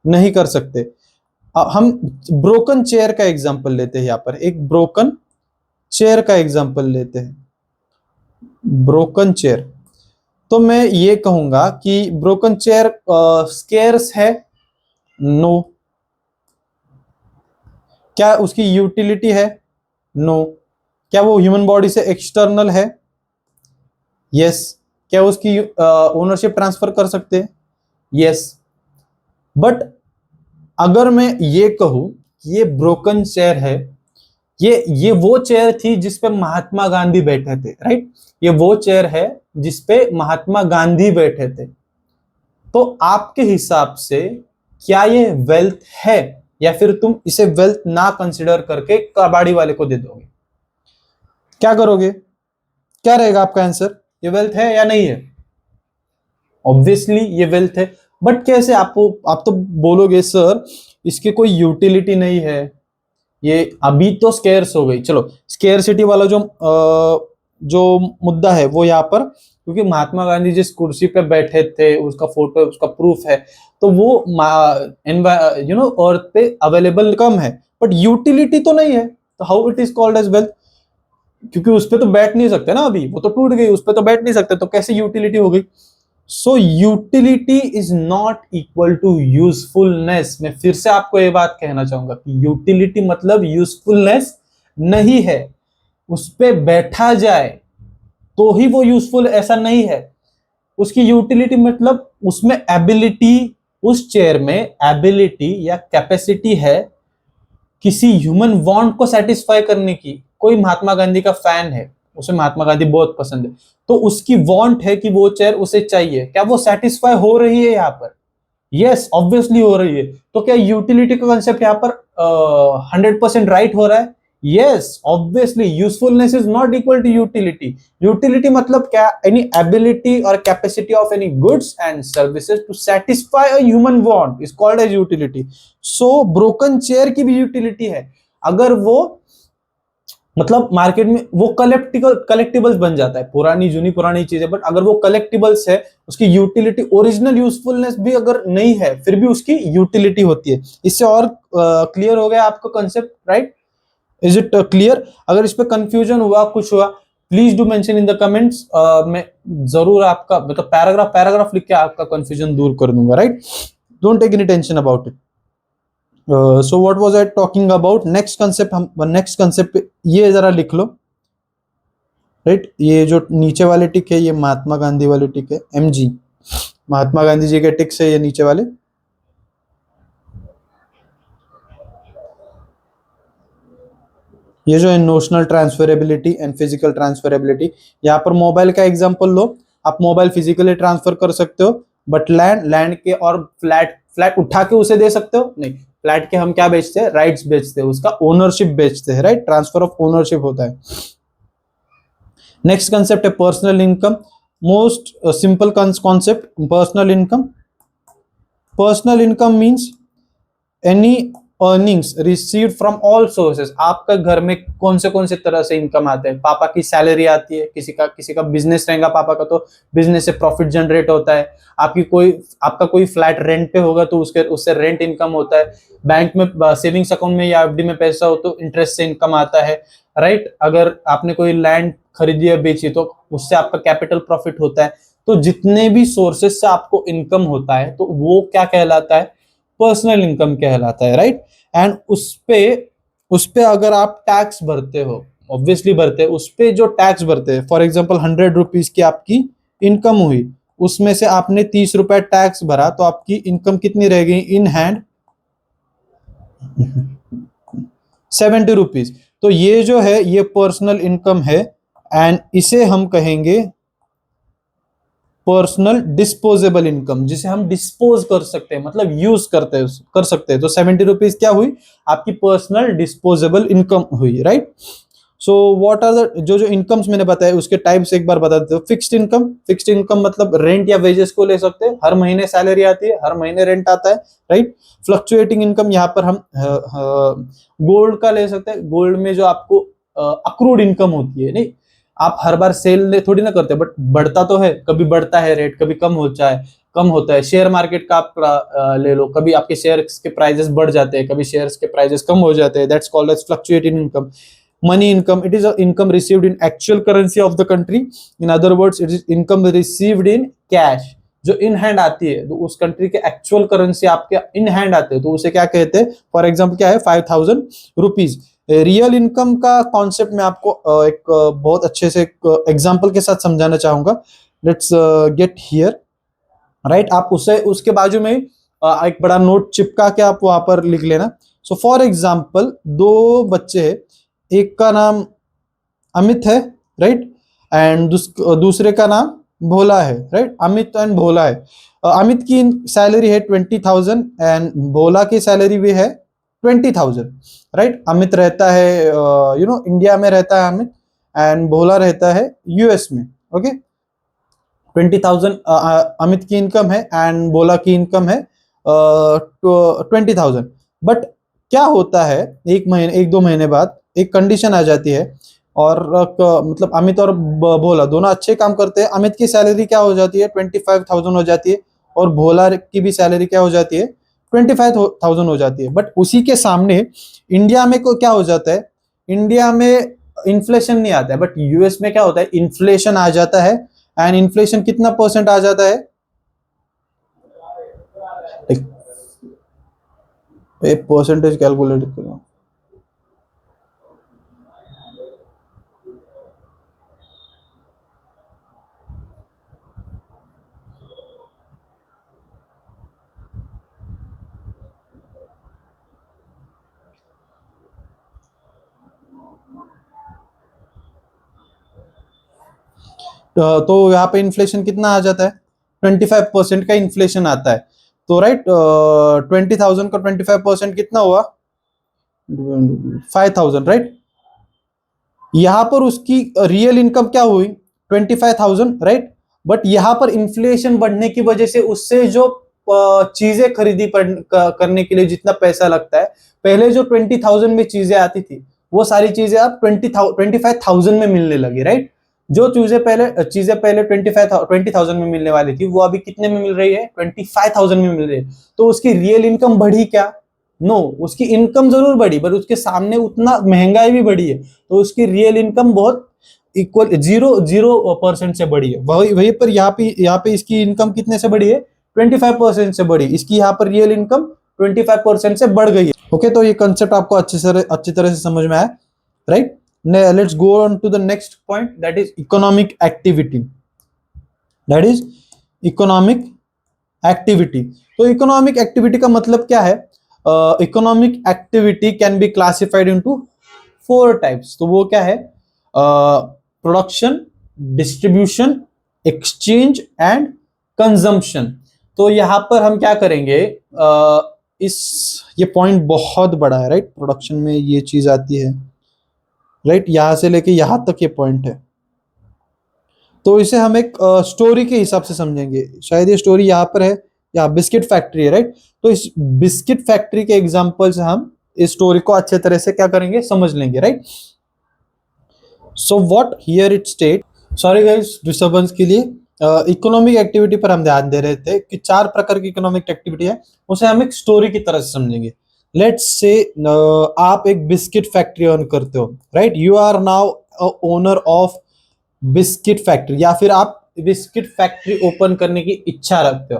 नहीं कर सकते। अब हम ब्रोकन चेयर का एग्जांपल लेते हैं, यहाँ पर एक ब्रोकन चेयर का एग्जांपल लेते हैं, ब्रोकन चेयर। तो मैं ये कहूंगा कि ब्रोकन चेयर स्केर्स है? नो। क्या उसकी यूटिलिटी है? नो। क्या वो ह्यूमन बॉडी से एक्सटर्नल है? यस। क्या उसकी ओनरशिप ट्रांसफर कर सकते हैं? यस। बट अगर मैं ये कहूं कि ये ब्रोकन चेयर है, ये वो चेयर थी जिसपे महात्मा गांधी बैठे थे, राइट, ये वो चेयर है जिसपे महात्मा गांधी बैठे थे, तो आपके हिसाब से क्या ये वेल्थ है, या फिर तुम इसे वेल्थ ना कंसिडर करके कबाड़ी वाले को दे दोगे? क्या करोगे? क्या रहेगा आपका आंसर? ये वेल्थ है या नहीं है? ऑब्वियसली ये वेल्थ है। बट कैसे? आप तो बोलोगे सर इसकी कोई यूटिलिटी नहीं है, ये अभी तो स्केर्स हो गई। चलो, स्केर्सिटी वाला जो मुद्दा है वो यहाँ पर, क्योंकि महात्मा गांधी जिस कुर्सी पे बैठे थे उसका फोटो, उसका प्रूफ है, तो वो अर्थ पे अवेलेबल कम है, बट यूटिलिटी तो नहीं है, तो how it is called as wealth? क्योंकि उस पे तो बैठ नहीं सकते ना, अभी वो तो टूट गई, उस पे तो बैठ नहीं सकते, तो कैसे यूटिलिटी हो गई? So utility is not equal to usefulness. मैं फिर से आपको ये बात कहना चाहूंगा कि यूटिलिटी मतलब यूजफुलनेस नहीं है। उस पे बैठा जाए तो ही वो यूजफुल, ऐसा नहीं है। उसकी यूटिलिटी मतलब उसमें एबिलिटी, उस चेयर में एबिलिटी या कैपेसिटी है किसी ह्यूमन वांट को सेटिस्फाई करने की। कोई महात्मा गांधी का फैन है, उसे महात्मा गांधी बहुत पसंद है, तो उसकी वांट है कि वो चेयर उसे चाहिए, क्या वो सेटिस्फाई हो रही है यहाँ पर? यस, ऑब्वियसली हो रही है। तो क्या यूटिलिटी का कंसेप्ट यहाँ पर 100% राइट हो रहा है? Yes, obviously usefulness is not equal to utility. Utility मतलब क्या? एनी एबिलिटी और capacity of any goods and services to satisfy a human want is called as utility. So broken chair की भी यूटिलिटी है, अगर वो मतलब मार्केट में वो कलेक्टिबल्स बन जाता है, पुरानी चीजें, बट अगर वो कलेक्टिबल्स है, उसकी यूटिलिटी, ओरिजिनल यूजफुलनेस भी अगर नहीं है, फिर भी उसकी यूटिलिटी होती है। इससे और क्लियर हो गया आपका concept, right? Is it clear? अगर इस पे कंफ्यूजन हुआ, कुछ हुआ, please do mention in the comments. मैं जरूर आपका मतलब पैराग्राफ लिख के आपका कंफ्यूजन दूर कर दूंगा, right? Don't take any tension about it. So what was I talking about? Next concept, हम नेक्स्ट कंसेप्ट ये जरा लिख लो, राइट? ये जो नीचे वाले टिक है, ये महात्मा गांधी वाले टिक है, MG, महात्मा गांधी जी के टिक्स है ये नीचे वाले। ये जो है notional transferability and physical transferability. यहाँ पर मोबाइल का एग्जांपल लो, आप मोबाइल फिजिकली ट्रांसफर कर सकते हो, बट लैंड के और फ्लैट उठा के उसे दे सकते हो नहीं। फ्लैट के हम क्या बेचते हैं? राइट्स बेचते हैं, उसका ओनरशिप बेचते हैं, राइट? ट्रांसफर ऑफ ओनरशिप होता है। नेक्स्ट कंसेप्ट है personal income. Most simple concept personal income. Personal income means any earnings received from all sources. आपका घर में कौन से तरह से इनकम आते हैं? पापा की सैलरी आती है, किसी का बिजनेस रहेगा पापा का, तो बिजनेस से प्रॉफिट जनरेट होता है। आपका कोई फ्लैट रेंट पे होगा तो उससे रेंट इनकम होता है। बैंक में सेविंग्स अकाउंट में या FD में पैसा हो तो इंटरेस्ट से इनकम आता है, राइट? अगर आपने कोई लैंड खरीदी या बेची तो उससे आपका कैपिटल प्रॉफिट होता है। तो जितने भी सोर्सेज से आपको इनकम होता है तो वो क्या कहलाता है? पर्सनल इनकम कहलाता है, राइट? एंड उस पे अगर आप टैक्स भरते हो, ऑब्वियसली भरते हैं, उस पे जो टैक्स भरते हैं, फॉर एग्जांपल 100 रुपीज की आपकी इनकम हुई, उसमें से आपने 30 रुपए टैक्स भरा, तो आपकी इनकम कितनी रह गई इन हैंड? 70 रुपीज। तो ये जो है ये पर्सनल इनकम है, एंड इसे हम कहेंगे पर्सनल डिस्पोजेबल इनकम, जिसे हम डिस्पोज कर सकते हैं, मतलब यूज कर सकते हैं। तो 70 रुपीज क्या हुई? आपकी पर्सनल डिस्पोजेबल इनकम हुई, right? So what are the जो इनकम्स मैंने बताया उसके टाइप्स एक बार बता देते हो। फिक्स्ड इनकम मतलब रेंट या वेजेस को ले सकते हैं, हर महीने सैलरी आती है, हर महीने रेंट आता है, राइट? फ्लक्चुएटिंग इनकम, यहाँ पर हम गोल्ड का ले सकते हैं। गोल्ड में जो आपको अक्रूड इनकम होती है, नहीं, आप हर बार सेल थोड़ी ना करते, बट बढ़ता तो है, कभी बढ़ता है रेट, कभी कम होता है। शेयर मार्केट का आप ले लो, कभी आपके शेयर्स के प्राइसेस बढ़ जाते हैं, कभी शेयर्स के प्राइसेस कम हो जाते हैं। That's called as fluctuating income. Money income, it is income received in actual currency of the country. In other words, it is income received in cash, जो इन हैंड आती है, तो उस कंट्री के एक्चुअल करेंसी आपके in hand आते हैं, तो उसे क्या कहते हैं? फॉर एग्जाम्पल क्या है? 5000 रुपीज। रियल इनकम का कॉन्सेप्ट मैं आपको एक बहुत अच्छे से एग्जांपल के साथ समझाना चाहूंगा। Let's get here, right? आप उसके बाजू में एक बड़ा नोट चिपका के आप वहां पर लिख लेना। सो फॉर एग्जांपल, दो बच्चे हैं, एक का नाम अमित है, राइट? एंड दूसरे का नाम भोला है, राइट? अमित एंड भोला है। अमित की सैलरी है 20,000 एंड भोला की सैलरी भी है 20,000, राइट? अमित रहता है इंडिया में रहता है अमित, एंड भोला रहता है US में, ओके? 20,000 अमित की इनकम है एंड भोला की इनकम है 20,000। बट क्या होता है, एक दो महीने बाद एक कंडीशन आ जाती है, और मतलब अमित और भोला दोनों अच्छे काम करते हैं। अमित की सैलरी क्या हो जाती है? 25,000 हो जाती है, और भोला की भी सैलरी क्या हो जाती है? 25,000 हो जाती है। बट उसी के सामने इंडिया में को क्या हो जाता है? इंडिया में इन्फ्लेशन नहीं आता है, बट US में क्या होता है? इन्फ्लेशन आ जाता है। एंड इन्फ्लेशन कितना % आ जाता है? एक परसेंटेज कैलकुलेट करो। तो यहाँ पे इन्फ्लेशन कितना आ जाता है? 25% का इन्फ्लेशन आता है। तो राइट, 20,000 का 25% कितना हुआ? 5,000, राइट? यहां पर उसकी रियल इनकम क्या हुई? 25,000, राइट? बट यहां पर इन्फ्लेशन बढ़ने की वजह से उससे जो चीजें खरीदी करने के लिए जितना पैसा लगता है पहले जो 20,000 में चीजें आती थी वो सारी चीजें अब 25,000 में मिलने लगी, राइट। जो चीजें पहले 20,000 में मिलने वाली थी वो अभी कितने में मिल रही है, 25,000 में मिल रही है। तो उसकी रियल इनकम बढ़ी क्या? नो, उसकी इनकम जरूर बढ़ी, बट उसके सामने उतना महंगाई भी बढ़ी है, तो उसकी रियल इनकम बहुत इक्वल 0% से बढ़ी है। वही पर यहाँ पे इसकी इनकम कितने से बढ़ी है, 25% से बढ़ी। इसकी यहाँ पर रियल इनकम 25% से बढ़ गई है। ओके, तो ये कंसेप्ट आपको अच्छी तरह से समझ में आया, right. Let's go on to the next point, that is economic activity. तो इकोनॉमिक एक्टिविटी का मतलब क्या है? Economic activity can be classified into 4 types. तो वो क्या है? Production, distribution, exchange and consumption. तो यहां पर हम क्या करेंगे, ये पॉइंट बहुत बड़ा है, राइट। प्रोडक्शन में ये चीज आती है, राइट, यहां से लेके यहां तक ये पॉइंट है। तो इसे हम एक स्टोरी के हिसाब से समझेंगे। शायद ये स्टोरी यहां पर है, या बिस्किट फैक्ट्री है, राइट। तो इस बिस्किट फैक्ट्री के एग्जांपल से हम इस स्टोरी को अच्छे तरह से क्या करेंगे, समझ लेंगे, right. So what here it state, sorry guys disturbance के लिए। इकोनॉमिक एक्टिविटी पर हम ध्यान दे रहे थे कि 4 प्रकार की इकोनॉमिक एक्टिविटी है, उसे हम एक स्टोरी की तरह से समझेंगे। लेट्स से आप एक बिस्किट फैक्ट्री ओन करते हो, right. You are now owner of biscuit factory, या फिर आप बिस्किट फैक्ट्री ओपन करने की इच्छा रखते हो,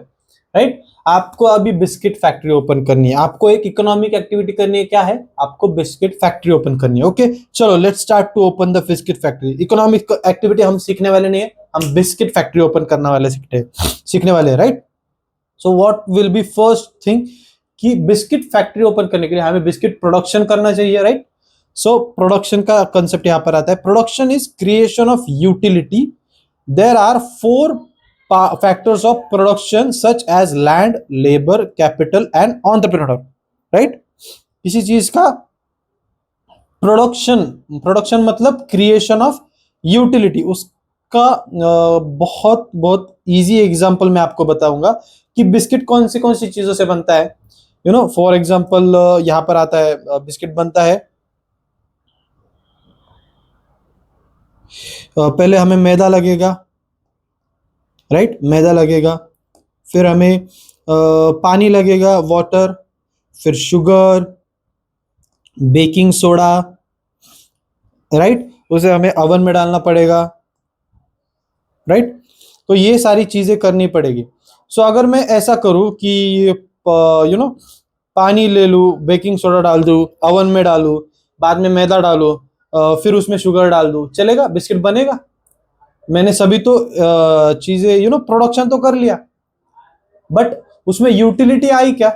राइट। आपको अभी बिस्किट फैक्ट्री ओपन करनी है, आपको एक इकोनॉमिक एक्टिविटी करनी है, क्या है, आपको बिस्किट फैक्ट्री ओपन करनी है। ओके, चलो let's start to open the biscuit factory. Economic activity हम सीखने वाले नहीं है, हम बिस्किट फैक्ट्री ओपन करने वाले सीखने वाले हैं, right. So what will be first thing, कि बिस्किट फैक्ट्री ओपन करने के लिए हमें बिस्किट प्रोडक्शन करना चाहिए, राइट। सो प्रोडक्शन का कंसेप्ट यहां पर आता है। Production is creation of utility. There are 4 factors of production such as land, labor, capital and entrepreneur, right। किसी चीज का प्रोडक्शन मतलब क्रिएशन ऑफ यूटिलिटी। उसका बहुत बहुत इजी एग्जांपल मैं आपको बताऊंगा कि बिस्किट कौन सी चीजों से बनता है। फॉर एग्जांपल यहां पर आता है, बिस्किट बनता है, पहले हमें मैदा लगेगा, राइट, मैदा लगेगा, फिर हमें पानी लगेगा, वाटर, फिर शुगर, बेकिंग सोडा, राइट, उसे हमें ओवन में डालना पड़ेगा, राइट। तो ये सारी चीजें करनी पड़ेगी। सो अगर मैं ऐसा करूं कि पानी ले लूं, बेकिंग सोडा डाल दूं, ओवन में डालूं, बाद में मैदा डालूं, फिर उसमें शुगर डाल दूं, चलेगा, बिस्किट बनेगा। मैंने सभी तो चीजें प्रोडक्शन तो कर लिया, बट उसमें यूटिलिटी आई क्या?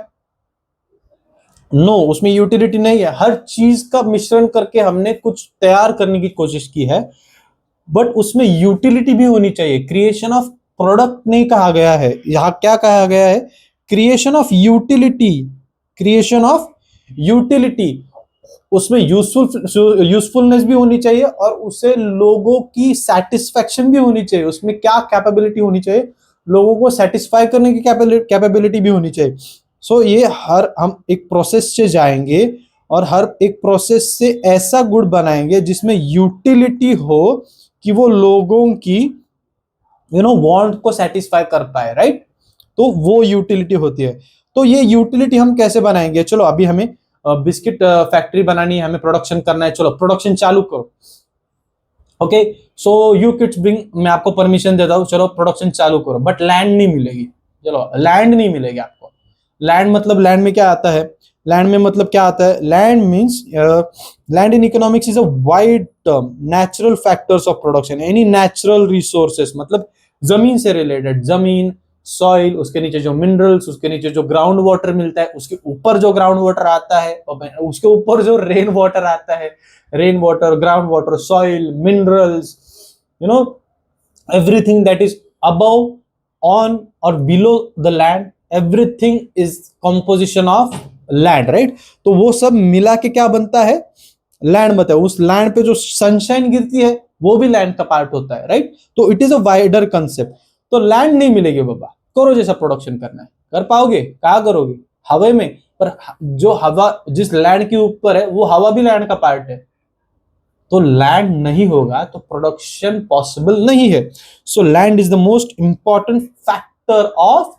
नो, उसमें यूटिलिटी नहीं है। हर चीज का मिश्रण करके हमने कुछ तैयार करने की कोशिश की है, बट उसमें यूटिलिटी भी होनी चाहिए। क्रिएशन ऑफ प्रोडक्ट नहीं कहा गया है, यहां क्या कहा गया है, creation of utility. Creation of utility, उसमें यूजफुलनेस भी होनी चाहिए और उसे लोगों की सेटिस्फेक्शन भी होनी चाहिए। उसमें क्या कैपेबिलिटी होनी चाहिए, लोगों को सेटिस्फाई करने की कैपेबिलिटी भी होनी चाहिए। सो ये हम एक प्रोसेस से जाएंगे और हर एक प्रोसेस से ऐसा गुड बनाएंगे जिसमें यूटिलिटी हो, कि वो लोगों की वांट को सेटिस्फाई कर पाए, राइट। तो वो यूटिलिटी होती है। तो ये यूटिलिटी हम कैसे बनाएंगे? चलो अभी हमें बिस्किट फैक्ट्री बनानी है, हमें प्रोडक्शन करना है, चलो प्रोडक्शन चालू करो। Okay, so you kids bring, मैं आपको परमिशन देता हूं, चलो प्रोडक्शन चालू करो, बट लैंड नहीं मिलेगी। चलो लैंड नहीं मिलेगी आपको। लैंड मतलब, लैंड में क्या आता है, लैंड में मतलब क्या आता है, land means, land in economics is a wide term, natural factors of production, any natural resources, मतलब जमीन से रिलेटेड, जमीन, सॉइल, उसके नीचे जो मिनरल्स, उसके नीचे जो ग्राउंड वाटर मिलता है, उसके ऊपर जो ग्राउंड वाटर आता है, उसके ऊपर जो रेन वाटर आता है, rain water, ground water, soil, minerals, everything that is above, on or below the land, everything is composition of land, right। तो वो सब मिला के क्या बनता है, लैंड बनता है। उस लैंड पे जो सनशाइन गिरती है वो भी लैंड का पार्ट होता है, राइट। तो it is a wider concept. तो लैंड नहीं मिलेगी बाबा, करो जैसा प्रोडक्शन करना है, कर पाओगे? कहा करोगे? हवा में, पर जो हवा जिस लैंड के ऊपर है वो हवा भी लैंड का पार्ट है, तो लैंड नहीं होगा तो प्रोडक्शन पॉसिबल नहीं है। सो land is the most important factor of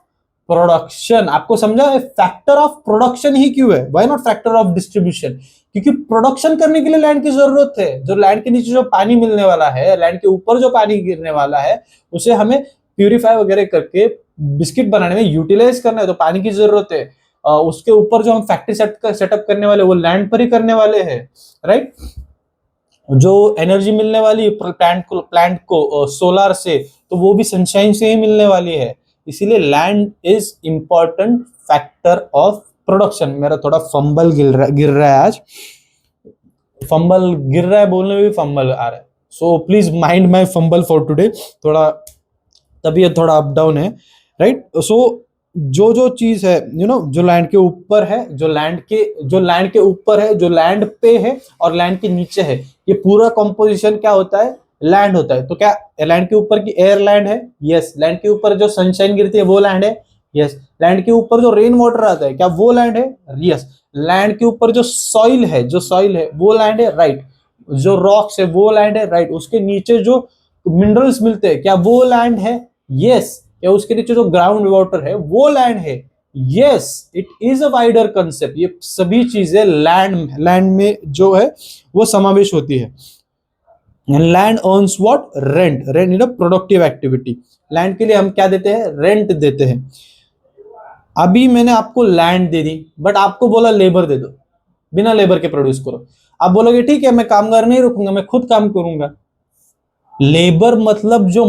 production. आपको समझा है फैक्टर ऑफ प्रोडक्शन ही क्यों है, why not factor of distribution? क्योंकि प्रोडक्शन करने के लिए लैंड की जरूरत है। जो लैंड के नीचे जो पानी मिलने वाला है, लैंड के ऊपर जो पानी गिरने वाला है, उसे हमें प्यूरिफाई वगैरह करके बिस्किट बनाने में यूटिलाइज करना है, तो पानी की जरूरत है। उसके ऊपर जो हम फैक्ट्री सेटअप करने वाले वो लैंड पर ही करने वाले हैं, राइट। जो एनर्जी मिलने वाली प्लांट को सोलर से, तो वो भी सनशाइन से ही मिलने वाली है। इसीलिए land is important factor of production. मेरा थोड़ा फंबल गिर रहा है आज, फंबल गिर रहा है, बोलने में भी फंबल आ रहा है। So please mind my fumble for today. थोड़ा तबीयत थोड़ा अप डाउन है, राइट। सो जो चीज है जो लैंड के ऊपर है, जो लैंड के ऊपर है, जो लैंड पे है और लैंड के नीचे है, ये पूरा कंपोजिशन क्या होता है, लैंड होता है। तो क्या लैंड के ऊपर की एयर लैंड है? यस। लैंड के ऊपर जो सनशाइन गिरती है वो लैंड है? यस। लैंड के ऊपर जो रेन वाटर आता है क्या वो लैंड है? यस। लैंड के ऊपर जो सॉइल है वो लैंड है, राइट। जो रॉक्स है वो लैंड है, राइट। उसके नीचे जो मिनरल्स मिलते हैं क्या वो लैंड है? यस। या उसके नीचे जो ग्राउंड वाटर है वो लैंड है? Yes. It is a wider concept. ये सभी चीजें लैंड में जो है वो समावेश होती है। Land earns what? Rent in a productive activity. Land के लिए हम क्या देते हैं? रेंट देते हैं। अभी मैंने आपको लैंड दे दी, बट आपको बोला लेबर दे दो, बिना लेबर के प्रोड्यूस करो। आप बोलोगे ठीक है मैं कामगार नहीं रखूंगा, मैं खुद काम करूंगा। लेबर मतलब जो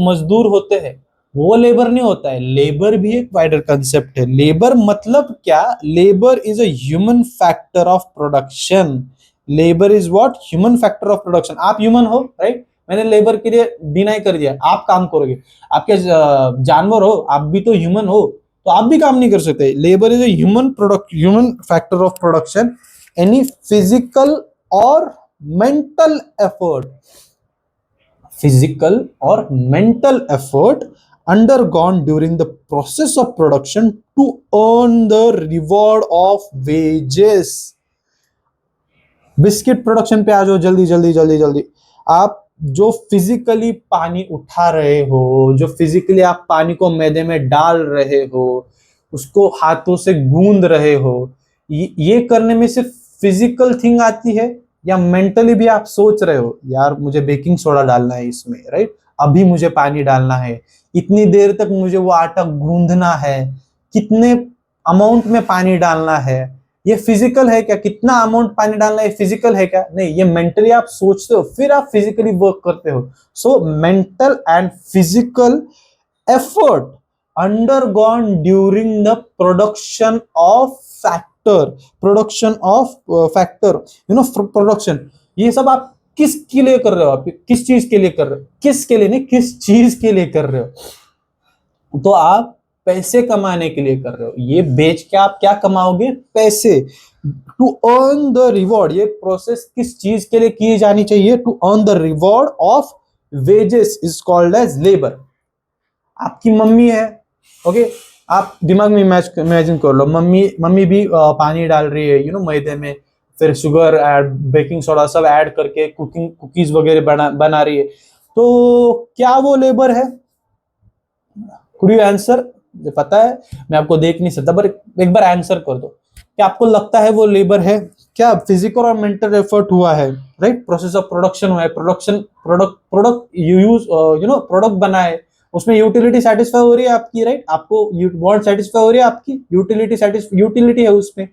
मजदूर होते हैं वो लेबर नहीं होता है। लेबर भी एक वाइडर कंसेप्ट है। लेबर मतलब क्या? Labour is a human factor of production. Labour is what? Human factor of production. आप ह्यूमन हो, राइट। मैंने लेबर के लिए डिनाई कर दिया, आप काम करोगे। आपके जानवर हो, आप भी तो ह्यूमन हो, तो आप भी काम नहीं कर सकते। Labour is a human factor of production. Any physical or mental effort, physical or mental effort undergone during the process of production to earn the reward of wages। Biscuit production पे आ जाओ, जल्दी जल्दी जल्दी जल्दी। आप जो फिजिकली पानी उठा रहे हो, जो फिजिकली आप पानी को मैदे में डाल रहे हो, उसको हाथों से गूंद रहे हो, ये करने में सिर्फ फिजिकल थिंग आती है या मेंटली भी आप सोच रहे हो यार मुझे बेकिंग सोडा डालना है इसमें, राइट। अभी मुझे पानी डालना है, इतनी देर तक मुझे वो आटा गूंदना है, कितने अमाउंट में पानी डालना है, ये फिजिकल है क्या? कितना अमाउंट पानी डालना है फिजिकल है क्या? नहीं, ये मेंटली आप सोचते हो फिर आप फिजिकली वर्क करते हो। So mental and physical effort undergone during the production of production. ये सब आप किसके लिए कर रहे हो? आप किस चीज के लिए कर रहे हो? किसके लिए नहीं, किस चीज के लिए कर रहे हो? तो आप पैसे कमाने के लिए कर रहे हो। ये बेच के आप क्या कमाओगे? पैसे। टू अर्न द रिवॉर्ड, ये प्रोसेस किस चीज के लिए की जानी चाहिए? To earn the reward of wages is called as labour. आपकी मम्मी है, ओके, आप दिमाग में इमेजिन कर लो, मम्मी भी पानी डाल रही है मैदे में, फिर शुगर ऐड, बेकिंग सोडा सब ऐड करके कुकीज वगैरह बना रही है। तो क्या वो लेबर है? Could you answer? मुझे पता है मैं आपको देख नहीं सकता, पर एक बार आंसर कर दो। क्या आपको लगता है वो लेबर है? क्या फिजिकल और मेंटल एफर्ट हुआ है, राइट। प्रोसेस ऑफ प्रोडक्शन हुआ है, प्रोडक्ट यूज प्रोडक्ट बना है, उसमें यूटिलिटी सेटिस्फाई हो रही है आपकी, राइट। आपको वांट सेटिस्फाई हो रही है आपकी, यूटिलिटी है उसमें,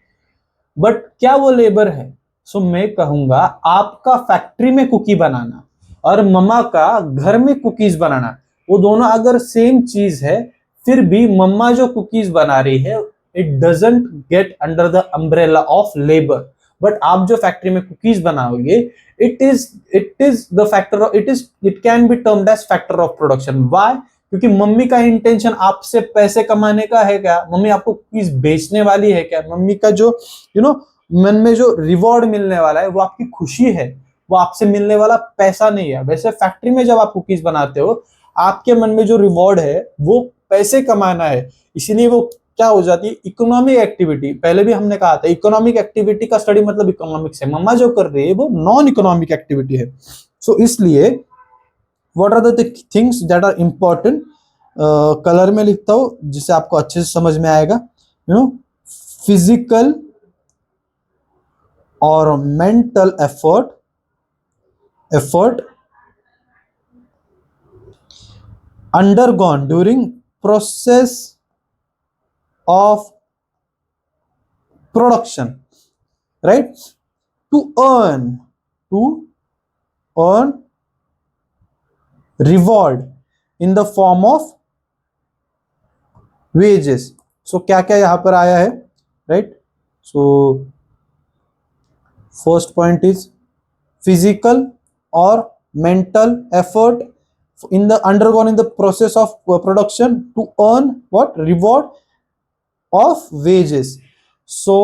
बट क्या वो लेबर है? सो मैं कहूंगा आपका फैक्ट्री में कुकी बनाना और मम्मा का घर में कुकीज बनाना, वो दोनों अगर सेम चीज है, फिर भी मम्मा जो कुकीज बना रही है it doesn't get under the umbrella of labour. But आप जो फैक्ट्री में कुकीज बनाओगे it is the factor, it can be termed age factor of production. Why? क्योंकि मम्मी का इंटेंशन आपसे पैसे कमाने का है क्या? मम्मी आपको कुकीज बेचने वाली है क्या? मम्मी का जो मन में जो रिवॉर्ड मिलने वाला है वो आपकी खुशी है, वो आपसे मिलने वाला पैसा नहीं है। वैसे फैक्ट्री में जब आप कुकीज बनाते हो आपके मन में जो रिवॉर्ड है वो पैसे कमाना है, इसीलिए वो क्या हो जाती है, इकोनॉमिक एक्टिविटी। पहले भी हमने कहा था इकोनॉमिक एक्टिविटी का स्टडी मतलब इकोनॉमिक्स है, मम्मा जो कर रही है वो नॉन इकोनॉमिक एक्टिविटी है। सो इसलिए what are the things that are important, colour में लिखता हूं जिससे आपको अच्छे से समझ में आएगा। Physical or mental effort undergone during process of production, right, to earn reward in the form of wages। सो क्या क्या यहां पर आया है, right. So first point is physical और mental effort in the undergone in the process of production to earn what reward of wages। so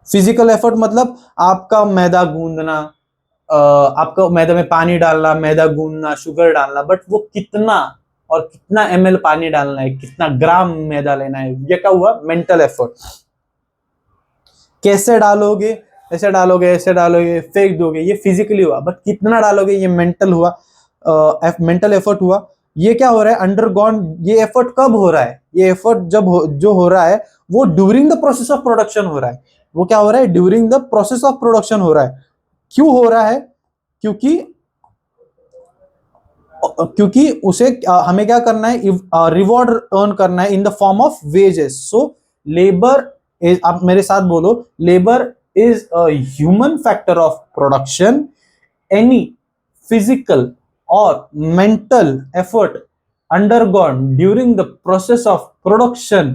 physical effort मतलब आपका मैदा गूंदना, आपका मैदा में पानी डालना, मैदा गूंदना, शुगर डालना, बट वो कितना और कितना ml पानी डालना है, कितना ग्राम मैदा लेना है, ये क्या हुआ, मेंटल एफर्ट। कैसे डालोगे, ऐसे डालोगे, ऐसे डालोगे, फेंक दोगे, ये फिजिकली हुआ, बट कितना डालोगे ये मेंटल हुआ, मेंटल एफर्ट हुआ। ये क्या हो रहा है, अंडरगॉन, ये एफर्ट कब हो रहा है, ये एफर्ट जो हो रहा है वो during the process of production हो रहा है। वो क्या हो रहा है, during the process of production हो रहा है। क्यों हो रहा है, क्योंकि उसे हमें क्या करना है, रिवॉर्ड अर्न करना है in the form of wages. So labour is, आप मेरे साथ बोलो, labour is a human factor of production. Any physical or mental effort undergone during the process of production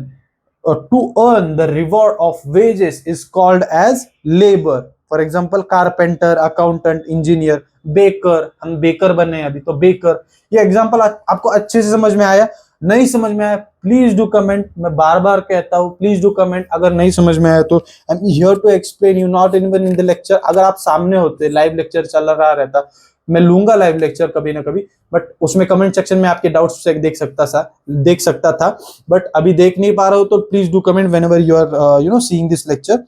to earn the reward of wages is called as labor। for example carpenter, accountant, engineer, baker, हम baker बने अभी तो baker. ये example आपको अच्छे से समझ में आया, नहीं समझ में आया प्लीज डू कमेंट। मैं बार बार कहता हूं प्लीज डू कमेंट, अगर नहीं समझ में आया तो I am here to explain you, not even in the lecture. अगर आप सामने होते, लाइव लेक्चर चल रहा रहता, मैं लूंगा लाइव लेक्चर कभी ना कभी, बट उसमें कमेंट सेक्शन में आपके डाउट्स देख सकता था, बट अभी देख नहीं पा रहा हूं तो please do comment whenever you are seeing this lecture.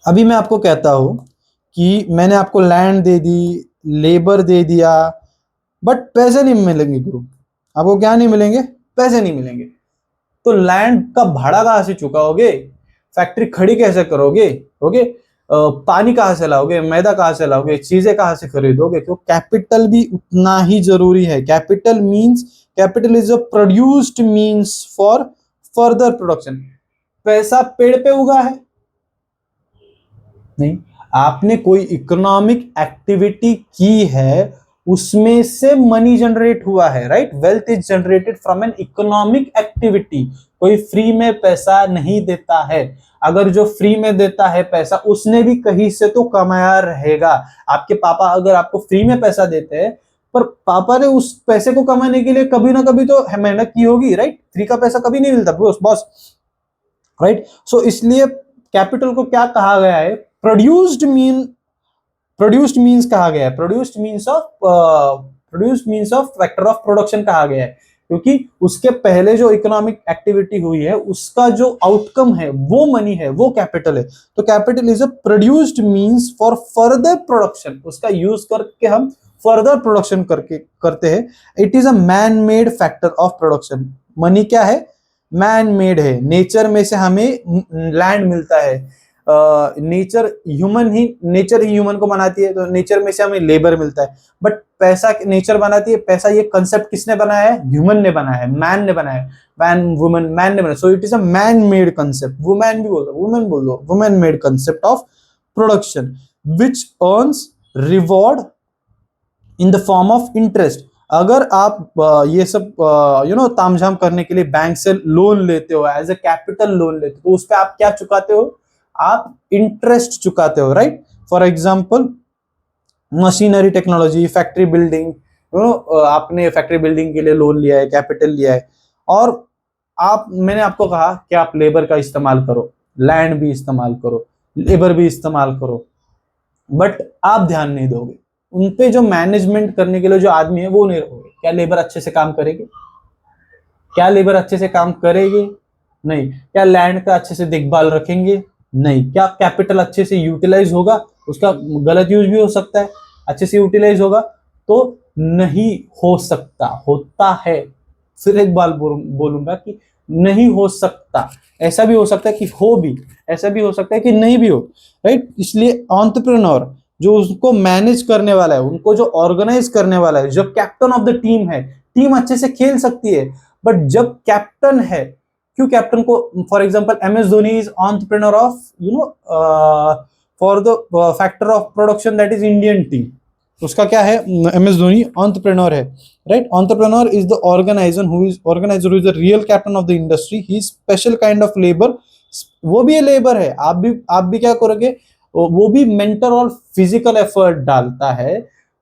अभी मैं आपको कहता हूं कि मैंने आपको लैंड दे दी, लेबर दे दिया, बट पैसे नहीं मिलेंगे गुरु, आपको क्या नहीं मिलेंगे, पैसे नहीं मिलेंगे। तो लैंड का भाड़ा कहां से चुकाओगे, फैक्ट्री खड़ी कैसे करोगे, ओके, पानी कहां से लाओगे, मैदा कहां से लाओगे, चीजें कहां से खरीदोगे। तो कैपिटल भी उतना ही जरूरी है। Capital is a produced means for further production. पैसा पेड़ पे उगा है नहीं, आपने कोई इकोनॉमिक एक्टिविटी की है, उसमें से मनी जनरेट हुआ है, right. Wealth is generated from an economic activity. कोई फ्री में पैसा नहीं देता है, अगर जो फ्री में देता है पैसा उसने भी कहीं से तो कमाया रहेगा। आपके पापा अगर आपको फ्री में पैसा देते हैं, पर पापा ने उस पैसे को कमाने के लिए कभी ना कभी तो मेहनत की होगी, राइट। फ्री का पैसा कभी नहीं मिलता बॉस, राइट। सो इसलिए कैपिटल को क्या कहा गया है, प्रोड्यूस्ड मींस कहा गया है, produced means of factor of production कहा गया है, क्योंकि उसके पहले जो इकोनॉमिक एक्टिविटी हुई है उसका जो आउटकम है वो मनी है, वो कैपिटल है। तो capital is a produced means for further production, उसका यूज करके हम फर्दर प्रोडक्शन करते हैं। It is a man made factor of production. Money क्या है, मैन मेड है। नेचर में से हमें लैंड मिलता है, नेचर ही ह्यूमन को बनाती है, तो नेचर में से हमें लेबर मिलता है। बट पैसा नेचर बनाती है, पैसा ये कंसेप्ट किसने बनाया है, ह्यूमन ने बनाया है, मैन ने बनाया है, मैन ने बनाया। सो it is a man made concept, woman बोल दो, woman made concept of production which earns reward in the form of interest. अगर आप ये सब तामझाम करने के लिए बैंक से लोन लेते हो, एज ए कैपिटल लोन लेते हो, तो उस पर आप क्या चुकाते हो, आप इंटरेस्ट चुकाते हो, right. For example machinery technology, factory building, आपने फैक्ट्री बिल्डिंग के लिए लोन लिया है, कैपिटल लिया है, और मैंने आपको कहा कि आप लेबर का इस्तेमाल करो, लैंड भी इस्तेमाल करो, लेबर भी इस्तेमाल करो, बट आप ध्यान नहीं दोगे उनपे। जो मैनेजमेंट करने के लिए जो आदमी है वो नहीं रहोगे, क्या लेबर अच्छे से काम करेगी, क्या लेबर अच्छे से काम करेंगे? नहीं। क्या लैंड का अच्छे से देखभाल रखेंगे? नहीं। क्या कैपिटल अच्छे से यूटिलाइज होगा? उसका गलत यूज भी हो सकता है, अच्छे से यूटिलाइज होगा तो नहीं हो सकता, होता है। फिर एक बार बोलूंगा कि नहीं हो सकता, ऐसा भी हो सकता है कि हो भी, ऐसा भी हो सकता है कि नहीं भी हो, राइट। इसलिए एंटरप्रेन्योर जो उसको मैनेज करने वाला है, उनको जो ऑर्गेनाइज करने वाला है, जो कैप्टन ऑफ द टीम है, टीम अच्छे से खेल सकती है, बट जब कैप्टन है, क्यों कैप्टन को, for example M S Dhoni is entrepreneur of for the factor of production that is Indian team, उसका क्या है, एम एस धोनी एंटरप्रेन्योर है, right. Entrepreneur is the organiser who is the real captain of the industry, he special kind of labour, वो भी labour है, आप भी क्या करोगे, वो भी मेंटल और फिजिकल एफर्ट डालता है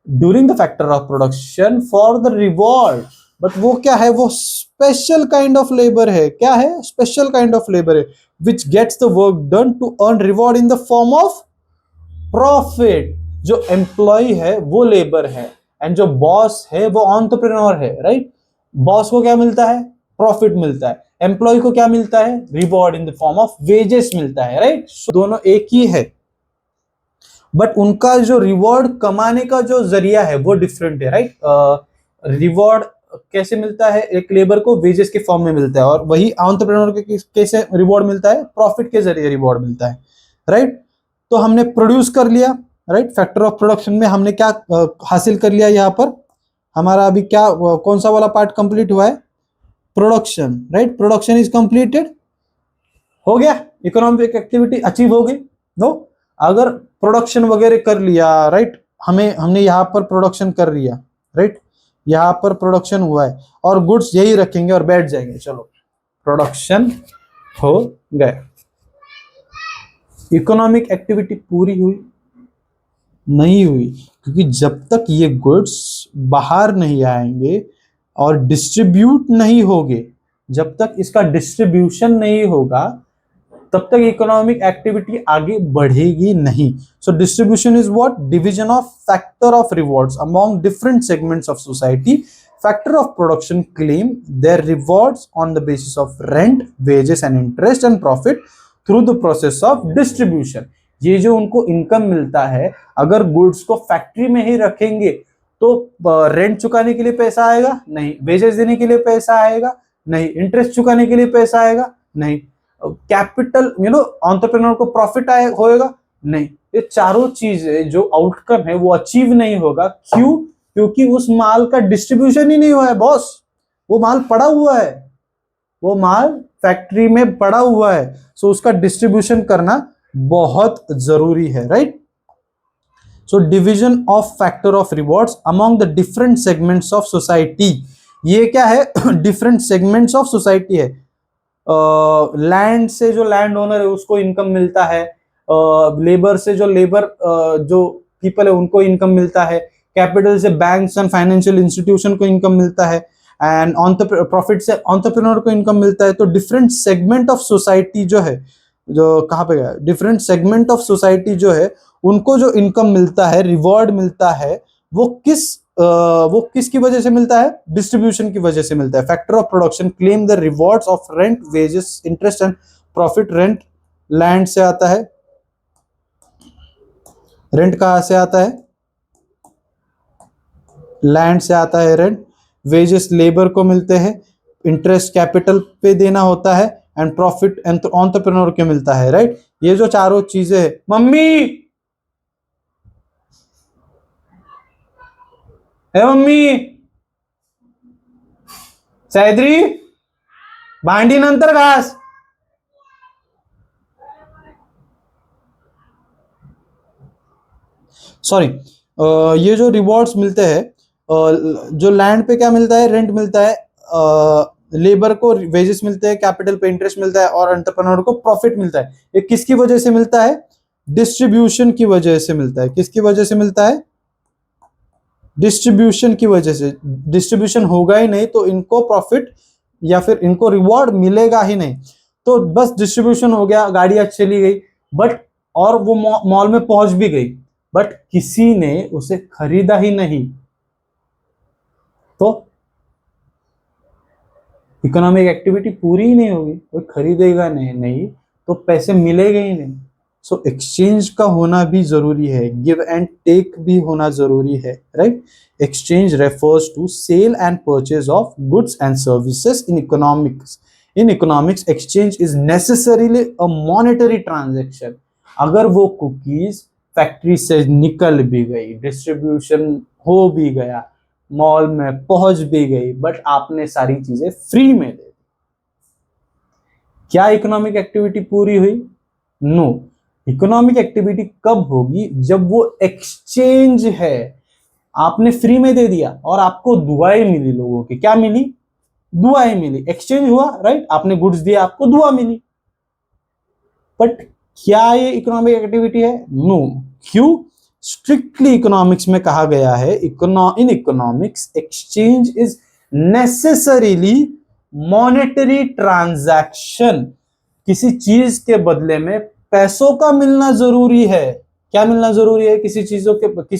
during the factor of production for the reward, but वो क्या है, वो स्पेशल काइंड ऑफ लेबर है, क्या है, स्पेशल काइंड ऑफ लेबर है, which gets the work done to earn reward in the form of profit. जो एम्प्लॉय है वो लेबर है, एंड जो बॉस है वो एंटरप्रेन्योर है, राइट। बॉस को क्या मिलता है, प्रॉफिट मिलता है, एम्प्लॉय को क्या मिलता है, reward in the form of wages मिलता है, राइट। दोनों एक ही है, बट उनका जो रिवॉर्ड कमाने का जो जरिया है वो डिफरेंट है, राइट। रिवॉर्ड कैसे मिलता है, एक लेबर को वेजेस के फॉर्म में मिलता है, और वही एंटरप्रेन्योर के कैसे रिवॉर्ड मिलता है, प्रॉफिट के जरिए रिवॉर्ड मिलता है, राइट। तो हमने प्रोड्यूस कर लिया, राइट। फैक्टर ऑफ प्रोडक्शन में हमने क्या हासिल कर लिया, यहाँ पर हमारा अभी क्या कौन सा वाला पार्ट कंप्लीट हुआ है, production, right. Production is completed, हो गया, इकोनॉमिक एक्टिविटी अचीव हो गई। नो, अगर प्रोडक्शन वगैरह कर लिया, राइट, हमने यहाँ पर प्रोडक्शन कर लिया, राइट, यहाँ पर प्रोडक्शन हुआ है और गुड्स यही रखेंगे और बैठ जाएंगे, चलो प्रोडक्शन हो गया, इकोनॉमिक एक्टिविटी पूरी हुई? नहीं हुई, क्योंकि जब तक ये गुड्स बाहर नहीं आएंगे और डिस्ट्रीब्यूट नहीं होंगे, जब तक इसका डिस्ट्रीब्यूशन नहीं होगा, तब तक इकोनॉमिक एक्टिविटी आगे बढ़ेगी नहीं। So distribution is what, division of factor of rewards among different segments of society. Factor of production claim their rewards on the basis of rent, wages and interest and profit through the process of distribution. ये जो उनको income मिलता है, अगर goods को factory में ही रखेंगे तो रेंट चुकाने के लिए पैसा आएगा नहीं, वेजेस देने के लिए पैसा आएगा नहीं, इंटरेस्ट चुकाने के लिए पैसा आएगा नहीं, कैपिटल एंटरप्रेन्योर को प्रॉफिट होएगा नहीं। ये चारों चीजें जो आउटकम है वो अचीव नहीं होगा, क्यों, क्योंकि उस माल का डिस्ट्रीब्यूशन ही नहीं हुआ है बॉस, वो माल पड़ा हुआ है, वो माल फैक्ट्री में पड़ा हुआ है, सो उसका डिस्ट्रीब्यूशन करना बहुत जरूरी है, right. So division of factor of rewards among the different segments of society, ये क्या है, डिफरेंट सेगमेंट्स ऑफ सोसाइटी है। लैंड से जो लैंड ओनर है उसको इनकम मिलता है, लेबर से जो लेबर जो पीपल है उनको इनकम मिलता है, कैपिटल से बैंक्स एंड फाइनेंशियल इंस्टीट्यूशन को इनकम मिलता है, एंड प्रॉफिट से एंटरप्रेन्योर को इनकम मिलता है। तो डिफरेंट सेगमेंट ऑफ सोसाइटी जो है, जो कहाँ पे गया, डिफरेंट सेगमेंट ऑफ सोसाइटी जो है उनको जो इनकम मिलता है, रिवॉर्ड मिलता है, वो किसकी वजह से मिलता है, डिस्ट्रीब्यूशन की वजह से मिलता है। Factor of production claim the rewards of rent, wages, interest and profit. Rent land से आता है, रेंट कहां से आता है, लैंड से आता है रेंट, वेजेस लेबर को मिलते हैं, इंटरेस्ट कैपिटल पे देना होता है, एंड प्रॉफिट एंटरप्रेन्योर को मिलता है, राइट। ये जो चारों चीजें है, मम्मी है, मम्मी सैद्री भांडी नंतर घास, सॉरी, ये जो रिवॉर्ड्स मिलते हैं, जो लैंड पे क्या मिलता है, रेंट मिलता है, लेबर को वेजेस मिलते हैं, कैपिटल पे इंटरेस्ट मिलता है, और एंटरप्रेन्योर को प्रॉफिट मिलता है। ये किसकी वजह से मिलता है, डिस्ट्रीब्यूशन की वजह से मिलता है। किसकी वजह से मिलता है, डिस्ट्रीब्यूशन की वजह से। डिस्ट्रीब्यूशन होगा ही नहीं तो इनको प्रॉफिट या फिर इनको रिवॉर्ड मिलेगा ही नहीं। तो बस डिस्ट्रीब्यूशन हो गया, गाड़ियां चली गई, बट और वो मॉल में पहुंच भी गई, बट किसी ने उसे खरीदा ही नहीं, तो इकोनॉमिक एक्टिविटी पूरी ही नहीं होगी, कोई खरीदेगा नहीं तो पैसे मिलेगा ही नहीं। सो एक्सचेंज का होना भी जरूरी है, गिव एंड टेक भी होना जरूरी है, right. Exchange refers to sale and purchase of goods and services in economics. In economics exchange is necessarily a monetary transaction. अगर वो कुकीज फैक्ट्री से निकल भी गई, डिस्ट्रीब्यूशन हो भी गया, मॉल में पहुंच भी गई, बट आपने सारी चीजें फ्री में दे दी, क्या इकोनॉमिक एक्टिविटी पूरी हुई? नो। इकोनॉमिक एक्टिविटी कब होगी? जब वो एक्सचेंज है, आपने फ्री में दे दिया और आपको दुआएं मिली, लोगों की क्या मिली? दुआएं मिली, एक्सचेंज हुआ, राइट। आपने गुड्स दिया, आपको दुआ मिली, बट क्या ये इकोनॉमिक एक्टिविटी है? नो। क्यों? स्ट्रिक्टली इकोनॉमिक्स में कहा गया है, इन economics exchange is necessarily monetary transaction. किसी चीज के बदले में पैसों का मिलना जरूरी है। क्या मिलना जरूरी है? किसी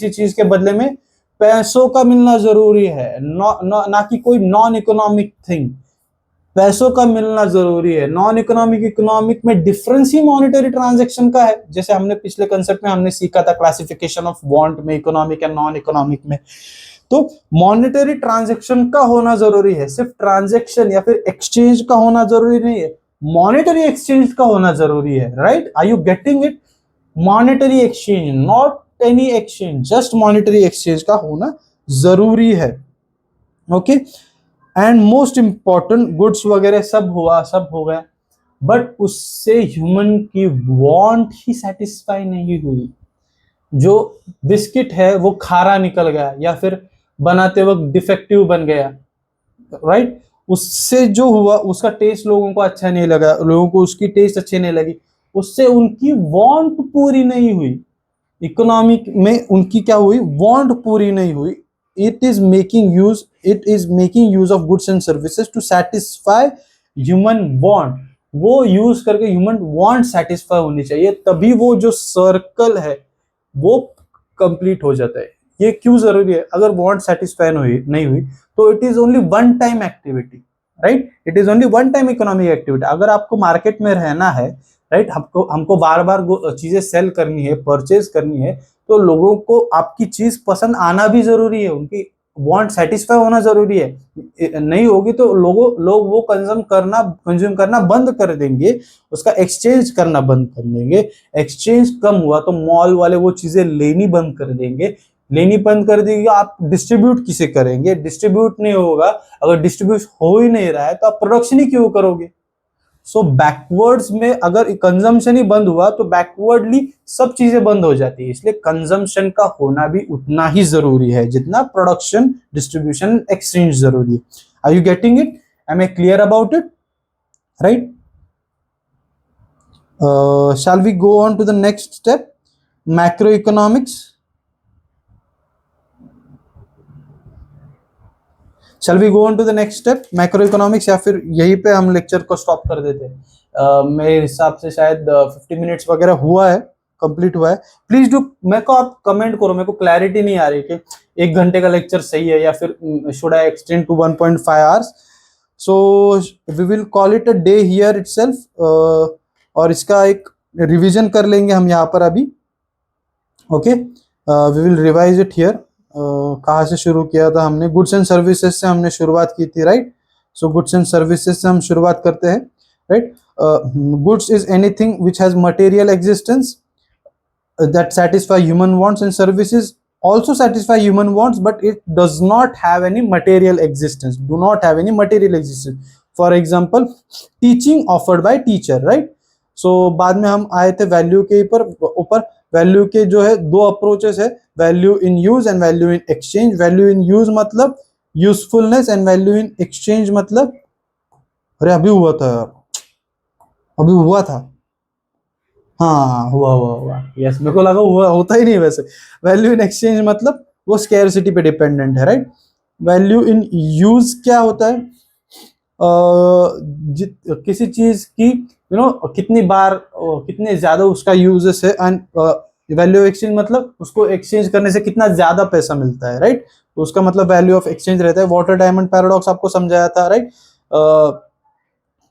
चीज के बदले में पैसों का मिलना जरूरी है, ना कि कोई नॉन इकोनॉमिक थिंग। पैसों का मिलना जरूरी है। नॉन इकोनॉमिक इकोनॉमिक में डिफरेंस ही मॉनेटरी ट्रांजैक्शन का है, जैसे हमने पिछले कंसेप्ट में हमने सीखा था क्लासिफिकेशन ऑफ वांट में, इकोनॉमिक एंड नॉन इकोनॉमिक में। तो मॉनेटरी ट्रांजैक्शन का होना जरूरी है, सिर्फ ट्रांजैक्शन या फिर एक्सचेंज का होना जरूरी नहीं है, मॉनेटरी एक्सचेंज का होना जरूरी है, right. Are you getting it? Monetary exchange, not any exchange, just monetary exchange का होना जरूरी है, okay. And most important, goods वगैरह सब हो गया, बट उससे ह्यूमन की वांट ही सेटिस्फाई नहीं हुई। जो बिस्किट है वो खारा निकल गया, या फिर बनाते वक्त डिफेक्टिव बन गया, राइट। उससे जो हुआ, उसका टेस्ट लोगों को अच्छा नहीं लगा, लोगों को उसकी टेस्ट अच्छी नहीं लगी, उससे उनकी वांट पूरी नहीं हुई। इकोनॉमिक में उनकी क्या हुई? वांट पूरी नहीं हुई। It is making use of goods and services to satisfy human want. वो यूज करके ह्यूमन वांट सेटिस्फाई होनी चाहिए, तभी वो जो सर्कल है वो कंप्लीट हो जाता है। ये क्यों जरूरी है? अगर वांट सेटिस्फाई नहीं हुई तो it is only one time activity, right. It is only one time economic activity. अगर आपको मार्केट में रहना है, राइट, हमको बार बार चीजें सेल करनी है, परचेज करनी है, तो लोगों को आपकी चीज पसंद आना भी जरूरी है, उनकी वांट सेटिस्फाई होना जरूरी है। नहीं होगी तो लोग वो कंज्यूम करना बंद कर देंगे, उसका एक्सचेंज करना बंद कर देंगे। एक्सचेंज कम हुआ तो मॉल वाले वो चीजें लेनी बंद कर देंगे, आप डिस्ट्रीब्यूट किसे करेंगे? डिस्ट्रीब्यूट नहीं होगा, अगर डिस्ट्रीब्यूट हो ही नहीं रहा है तो आप प्रोडक्शन ही क्यों करोगे? सो बैकवर्ड्स में अगर कंजम्पशन ही बंद हुआ तो बैकवर्डली सब चीजें बंद हो जाती है। इसलिए कंजम्पशन का होना भी उतना ही जरूरी है जितना प्रोडक्शन, डिस्ट्रीब्यूशन, एक्सचेंज जरूरी है। Are you getting it? Am I clear about it? Right. Shall we go on to the next step, macro economics. Shall we go on to the next step, macro economics, या फिर यहीं पे हम lecture को stop कर देते हैं? मेरे हिसाब से शायद 50 मिनट्स वगैरह हुआ है, कंप्लीट हुआ है। प्लीज डू, मेरे को आप कमेंट करो, मेरे को क्लैरिटी नहीं आ रही कि 1 घंटे का लेक्चर सही है या फिर should I extend to 1.5 hours. So we will call it a day here itself, और इसका एक रिवीजन कर लेंगे हम यहाँ पर अभी, okay. We will revise it here. कहाँ से शुरू किया था हमने? गुड्स एंड सर्विसेज से हमने शुरुआत की थी, right. So goods and services से हम शुरुआत करते हैं, right. Goods is anything which has material existence that satisfy human wants, and services also satisfy human wants, but it does not have any material existence, do not have any material existence. For example, teaching offered by teacher, right? So बाद में हम आए the value के ऊपर। Value के जो है 2 approaches है, value in use and value in exchange. Value in use मतलब usefulness, and value in exchange मतलब, अरे अभी हुआ था, हाँ हुआ, यस, मेरे को लगा हुआ, होता ही नहीं वैसे। वैल्यू इन एक्सचेंज मतलब वो स्कैरसिटी पे डिपेंडेंट है, राइट। वैल्यू इन यूज क्या होता है? किसी चीज की कितनी बार, कितने ज्यादा उसका यूजेस है। एंड वैल्यू एक्सचेंज मतलब उसको एक्सचेंज करने से कितना ज्यादा पैसा मिलता है, राइट। तो उसका मतलब वैल्यू ऑफ एक्सचेंज रहता है। वाटर डायमंड पैराडॉक्स आपको समझाया था, राइट।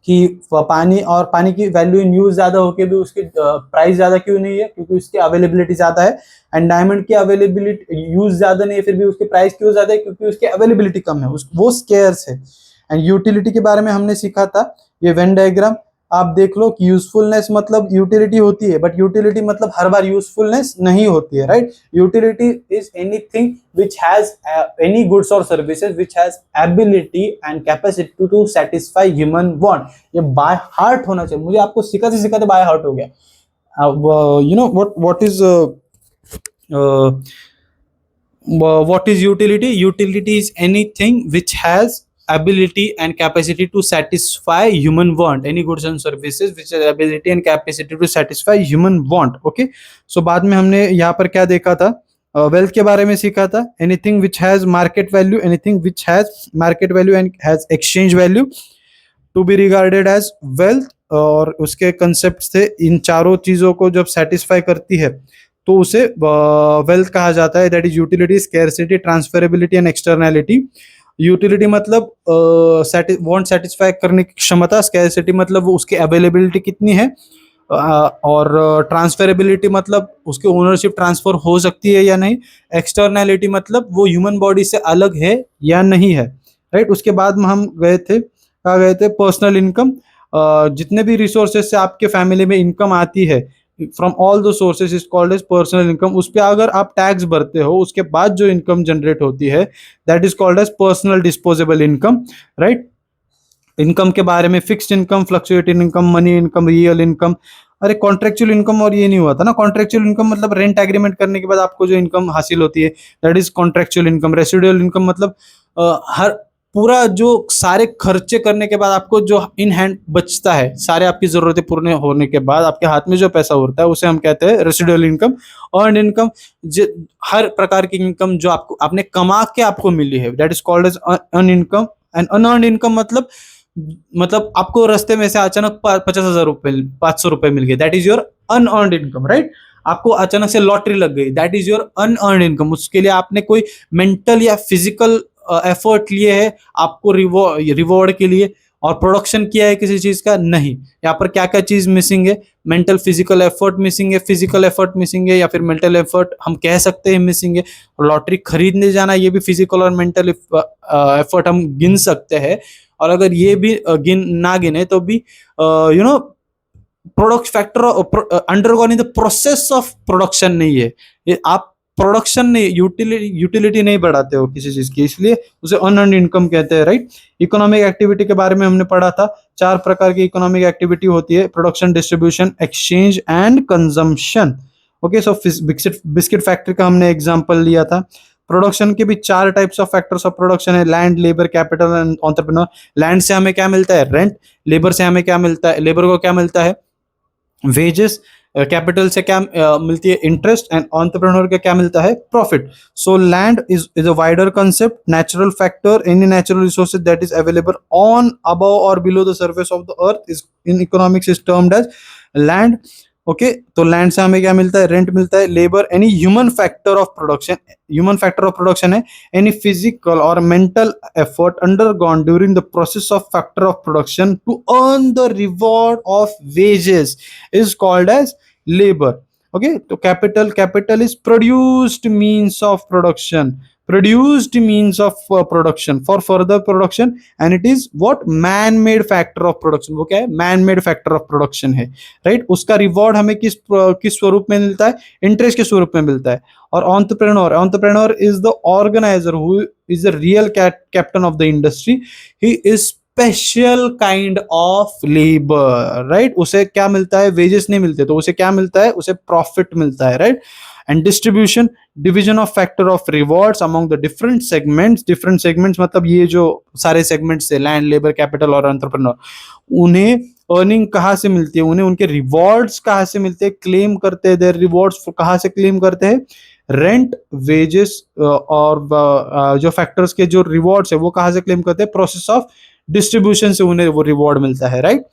कि पानी और पानी की वैल्यू इन यूज ज्यादा होके भी उसकी प्राइस ज्यादा क्यों नहीं है, क्योंकि उसकी अवेलेबिलिटी ज्यादा है। एंड डायमंड की अवेलेबिलिटी यूज ज्यादा नहीं है, फिर भी उसकी प्राइस क्यों ज्यादा है, क्योंकि उसकी अवेलेबिलिटी कम है, वो स्केयर्स है। एंड यूटिलिटी के बारे में हमने सीखा था, ये वेन डायग्राम आप देख लो कि यूजफुलनेस मतलब यूटिलिटी होती है, बट यूटिलिटी मतलब हर बार यूजफुलनेस नहीं होती है, right. Utility is anything which has any goods or services which has ability and capacity to satisfy human want. ये बाय हार्ट होना चाहिए, मुझे आपको सिखाते सिखाते बाय हार्ट हो गया। You know what is what is utility? Utility is anything which has ability and capacity to satisfy human want, any goods and services which has ability and capacity to satisfy human want. Okay, so बाद में हमने यहाँ पर क्या देखा था, wealth के बारे में सीखा था, anything which has market value, anything which has market value and has exchange value to be regarded as wealth. और उसके कंसेप्ट थे, इन चारों चीजों को जब सेटिस्फाई करती है तो उसे वेल्थ कहा जाता है। That is utility, scarcity, transferability and externality. Utility मतलब वांट सेटिस्फाई करने की क्षमता, स्कैरसिटी मतलब उसकी अवेलेबिलिटी कितनी है, और ट्रांसफरेबिलिटी मतलब उसकी ओनरशिप ट्रांसफर हो सकती है या नहीं, एक्सटर्नैलिटी मतलब वो ह्यूमन बॉडी से अलग है या नहीं है, राइट। उसके बाद में हम गए थे, कहा गए थे पर्सनल इनकम। जितने भी रिसोर्सेज से आपके फैमिली में इनकम आती है, from all the sources is called as personal income. उस पर अगर आप टैक्स भरते हो, उसके बाद जो इनकम जनरेट होती है that is called as personal disposable income, right. Income के बारे में fixed income, fluctuating income, money income, real income. अरे कॉन्ट्रेक्चुअल इनकम और ये नहीं हुआ था ना, कॉन्ट्रेक्चुअल इनकम मतलब रेंट एग्रीमेंट करने के बाद आपको जो इनकम हासिल होती है that is contractual income. Residual income मतलब हर पूरा जो सारे खर्चे करने के बाद आपको जो इन हैंड बचता है, सारे आपकी जरूरतें पूर्ण होने के बाद आपके हाथ में जो पैसा होता है उसे हम कहते हैं रेसिडुअल इनकम। अर्न्ड इनकम, हर प्रकार की इनकम जो आपको आपने कमा के आपको मिली है that is called as earn income. And unearned income मतलब आपको रास्ते में से अचानक 50,000 रुपए, 500 रुपए मिल गए, that is your unearned income, right. आपको अचानक से लॉटरी लग गई, that is your unearned income. उसके लिए आपने कोई मेंटल या फिजिकल एफर्ट लिए है आपको रिवॉर्ड के लिए, और प्रोडक्शन किया है किसी चीज का, नहीं। यहाँ पर क्या क्या चीज मिसिंग है, मेंटल फिजिकल एफर्ट मिसिंग है, फिजिकल एफर्ट मिसिंग है, या फिर मेंटल एफर्ट हम कह सकते हैं मिसिंग है। लॉटरी खरीदने जाना ये भी फिजिकल और मेंटल एफर्ट हम गिन सकते हैं। और अगर ये भी ना गिने तो भी you know product factor undergoing the process of production नहीं है, ये आप प्रोडक्शन नहीं, यूटिलिटी नहीं बढ़ाते हो किसी चीज की, इसलिए उसे अनअर्न्ड इनकम कहते हैं, राइट। इकोनॉमिक एक्टिविटी के बारे में हमने पढ़ा था, 4 प्रकार की इकोनॉमिक एक्टिविटी होती है, production, distribution, exchange and consumption. Okay, so biscuit factory का हमने एग्जांपल लिया था। प्रोडक्शन के भी 4 types of factors of production है, land, labour, capital and entrepreneur. Land से हमें क्या मिलता है, रेंट। लेबर से हमें क्या मिलता है, लेबर को क्या मिलता है, वेजेस। कैपिटल से क्या मिलती है, इंटरेस्ट। एंड एंटरप्रेन्योर का क्या मिलता है, profit. So land is a wider concept, natural factor, any natural resources that is available on, above or below the surface of the earth is in economics is termed as land. Okay, तो land से हमें क्या मिलता है, rent मिलता है। Labour, any human factor of production, human factor of production है any physical or mental effort undergone during the process of factor of production to earn the reward of wages is called as labour. Okay, तो capital is produced means of production, produced means of production for further production, and it is what man made factor of production। वो क्या है, man made factor of production है, right। उसका reward हमें किस स्वरूप में मिलता है, इंटरेस्ट के स्वरूप में मिलता है। और entrepreneur is the organiser who is the real captain of the industry, he is special kind of labour, right. उसे क्या मिलता है, वेजेस नहीं मिलते, तो उसे क्या मिलता है, उसे प्रॉफिट मिलता है, right. And distribution, division of factor of rewards among the different segments मतलब ये जो सारे सेगमेंट्स है, लैंड, लेबर, कैपिटल और एंटरप्रेन्योर, उन्हें अर्निंग कहाँ से मिलती है, उन्हें उनके रिवॉर्ड्स कहाँ से मिलते हैं, क्लेम करते हैं, देयर रिवॉर्ड्स कहाँ से क्लेम करते हैं, रेंट, वेजेस और जो फैक्टर्स के जो रिवॉर्ड्स है वो कहाँ से क्लेम करते हैं, प्रोसेस ऑफ डिस्ट्रीब्यूशन से उन्हें वो रिवॉर्ड मिलता है, राइट।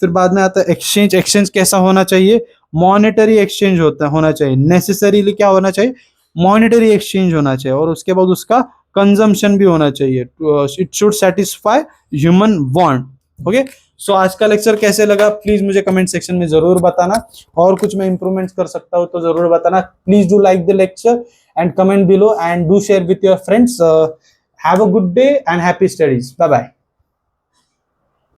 फिर बाद में आता है एक्सचेंज। एक्सचेंज कैसा होना चाहिए, मॉनेटरी एक्सचेंज होना चाहिए, नेसेसरीली क्या होना चाहिए, मॉनेटरी एक्सचेंज होना चाहिए। और उसके बाद उसका कंजम्पशन भी होना चाहिए, it should satisfy human want. Okay, so आज का लेक्चर कैसे लगा प्लीज मुझे कमेंट सेक्शन में जरूर बताना, और कुछ मैं इंप्रूवमेंट कर सकता हूं तो जरूर बताना। Please do like the lecture and comment below and do share with your friends. Have a good day and happy studies. Bye bye.